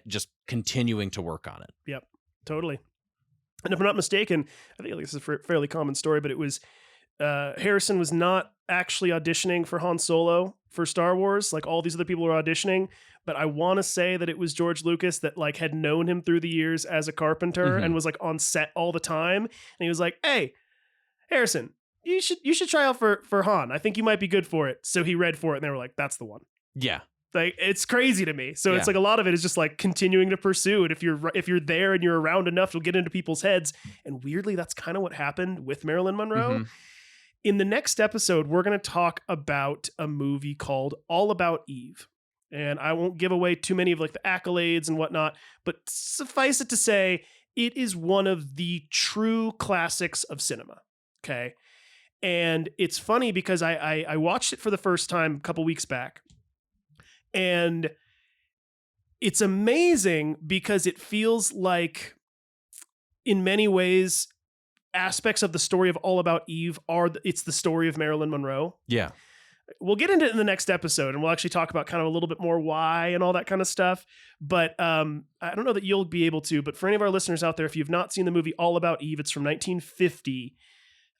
just continuing to work on it. Yep, totally. And if I'm not mistaken, I think this is a fairly common story, but it was Harrison was not actually auditioning for Han Solo for Star Wars. Like all these other people were auditioning, but I want to say that it was George Lucas that like had known him through the years as a carpenter and was like on set all the time. And he was like, hey, Harrison, you should try out for Han. I think you might be good for it. So he read for it and they were like, that's the one. Yeah. Like, it's crazy to me. So it's Yeah. like a lot of it is just like continuing to pursue it. If you're there and you're around enough, you'll get into people's heads. And weirdly, that's kind of what happened with Marilyn Monroe. Mhm. In the next episode, we're going to talk about a movie called All About Eve. And I won't give away too many of like the accolades and whatnot, but suffice it to say, it is one of the true classics of cinema. Okay. And it's funny because I watched it for the first time a couple weeks back. And it's amazing because it feels like, in many ways, aspects of the story of All About Eve it's the story of Marilyn Monroe. Yeah. We'll get into it in the next episode, and we'll actually talk about kind of a little bit more why and all that kind of stuff. But I don't know that you'll be able to, but for any of our listeners out there, if you've not seen the movie All About Eve, it's from 1950.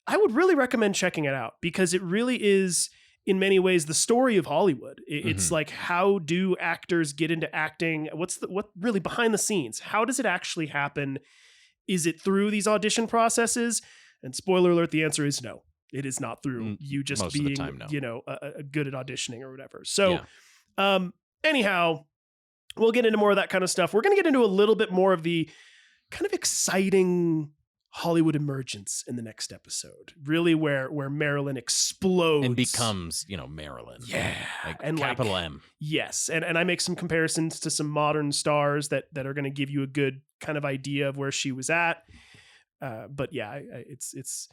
I would really recommend checking it out because it really is, in many ways, the story of Hollywood. It's like, how do actors get into acting? What really behind the scenes? How does it actually happen? Is it through these audition processes? And spoiler alert, the answer is no. It is not through you just most of the being, time, no. good at auditioning or whatever. So, anyhow, we'll get into more of that kind of stuff. We're going to get into a little bit more of the kind of exciting Hollywood emergence in the next episode. Really where Marilyn explodes. And becomes, Marilyn. Yeah. Like and capital M. Yes. And I make some comparisons to some modern stars that are going to give you a good kind of idea of where she was at. But yeah, it's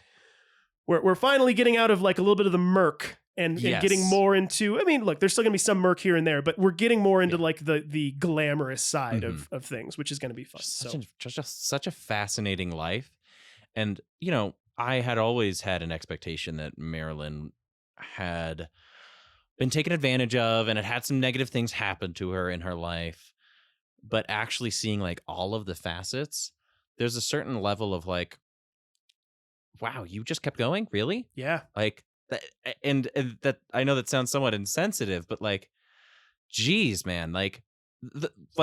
we're finally getting out of like a little bit of the murk and getting more into, I mean, look, there's still gonna be some murk here and there, but we're getting more into like the glamorous side of things, which is going to be fun. Such a fascinating life. And, I had always had an expectation that Marilyn had been taken advantage of and it had some negative things happen to her in her life. But actually seeing like all of the facets, there's a certain level of like, wow, you just kept going? Really? Yeah. Like that, and that, I know that sounds somewhat insensitive, but like, geez, man, like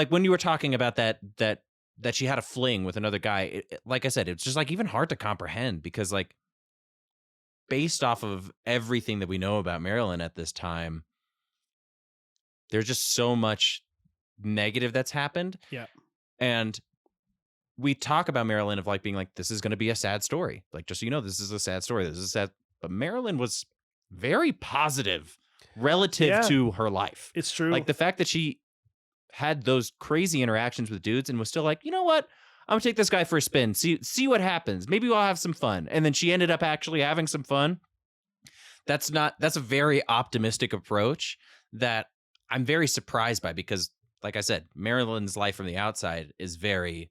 when you were talking about that she had a fling with another guy, like I said, it's just like even hard to comprehend because like based off of everything that we know about Marilyn at this time, there's just so much negative that's happened. Yeah. And we talk about Marilyn of like being like, this is going to be a sad story. Like, just so you know, this is a sad story. This is sad. But Marilyn was very positive relative to her life. It's true. Like the fact that she had those crazy interactions with dudes and was still like, you know what? I'm gonna take this guy for a spin. See what happens. Maybe we'll have some fun. And then she ended up actually having some fun. That's a very optimistic approach that I'm very surprised by because, like I said, Marilyn's life from the outside is very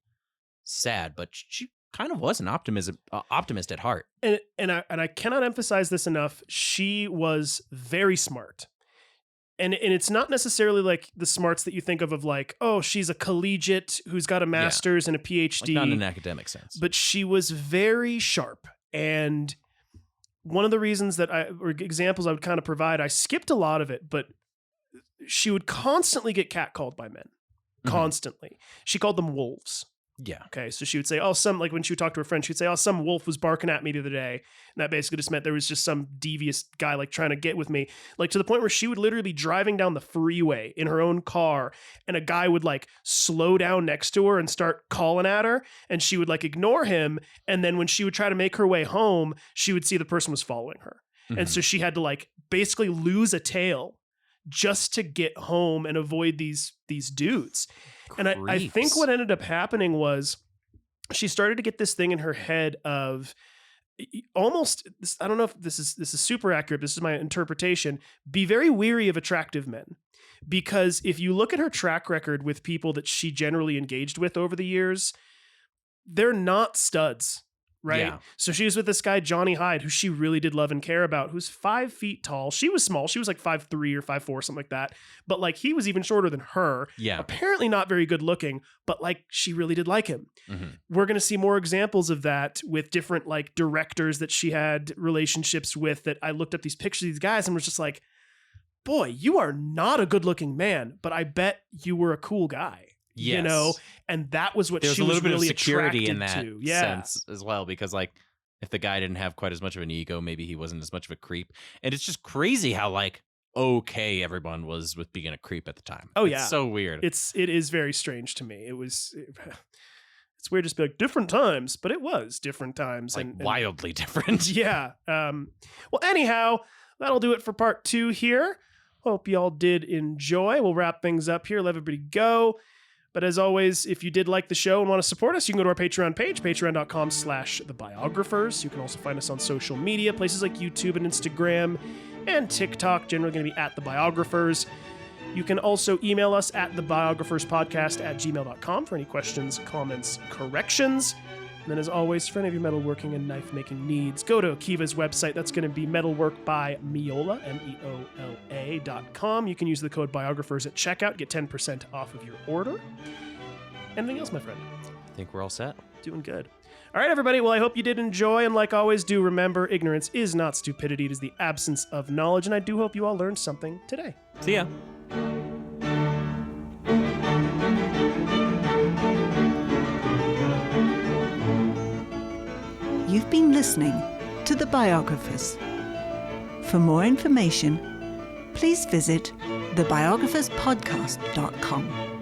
sad, but she kind of was an optimist at heart. And I cannot emphasize this enough. She was very smart. And it's not necessarily like the smarts that you think of like, oh, she's a collegiate who's got a master's and a PhD. Like not in an academic sense. But she was very sharp. And one of the reasons or examples I would kind of provide, I skipped a lot of it, but she would constantly get catcalled by men. Constantly. She called them wolves. Yeah. Okay. So she would say, like when she would talk to her friend, she'd say, some wolf was barking at me the other day. And that basically just meant there was just some devious guy like trying to get with me, like to the point where she would literally be driving down the freeway in her own car and a guy would like slow down next to her and start calling at her. And she would like ignore him. And then when she would try to make her way home, she would see the person was following her. And so she had to like basically lose a tail just to get home and avoid these dudes. And I think what ended up happening was she started to get this thing in her head of almost, I don't know if this is super accurate. This is my interpretation. Be very weary of attractive men. Because if you look at her track record with people that she generally engaged with over the years, they're not studs. Right. Yeah. So she was with this guy, Johnny Hyde, who she really did love and care about, who's 5 feet tall. She was small. She was like 5'3" or 5'4", something like that. But like he was even shorter than her. Yeah. Apparently not very good looking, but like she really did like him. We're going to see more examples of that with different like directors that she had relationships with that I looked up these pictures of these guys and was just like, boy, you are not a good looking man, but I bet you were a cool guy. Yes. And that was what There's she a was little bit really of security in that to. sense as well, because like if the guy didn't have quite as much of an ego, maybe he wasn't as much of a creep. And it's just crazy how like okay everyone was with being a creep at the time. Oh, It's yeah. so weird. It is very strange to me. It's weird to be like different times, but it was different times. like and wildly different. Yeah. Well, anyhow, that'll do it for part 2 here. Hope y'all did enjoy. We'll wrap things up here. Let everybody go. But as always, if you did like the show and want to support us, you can go to our Patreon page, patreon.com/thebiographers. You can also find us on social media, places like YouTube and Instagram and TikTok, generally going to be at The Biographers. You can also email us at thebiographerspodcast@gmail.com for any questions, comments, corrections. And then as always, for any of your metalworking and knife-making needs, go to Akiva's website. That's going to be metalwork by Meola, MEOLA.com. You can use the code biographers at checkout, get 10% off of your order. Anything else, my friend? I think we're all set. Doing good. All right, everybody. Well, I hope you did enjoy. And like always, do remember, ignorance is not stupidity. It is the absence of knowledge. And I do hope you all learned something today. See ya. You've been listening to The Biographers. For more information, please visit thebiographerspodcast.com.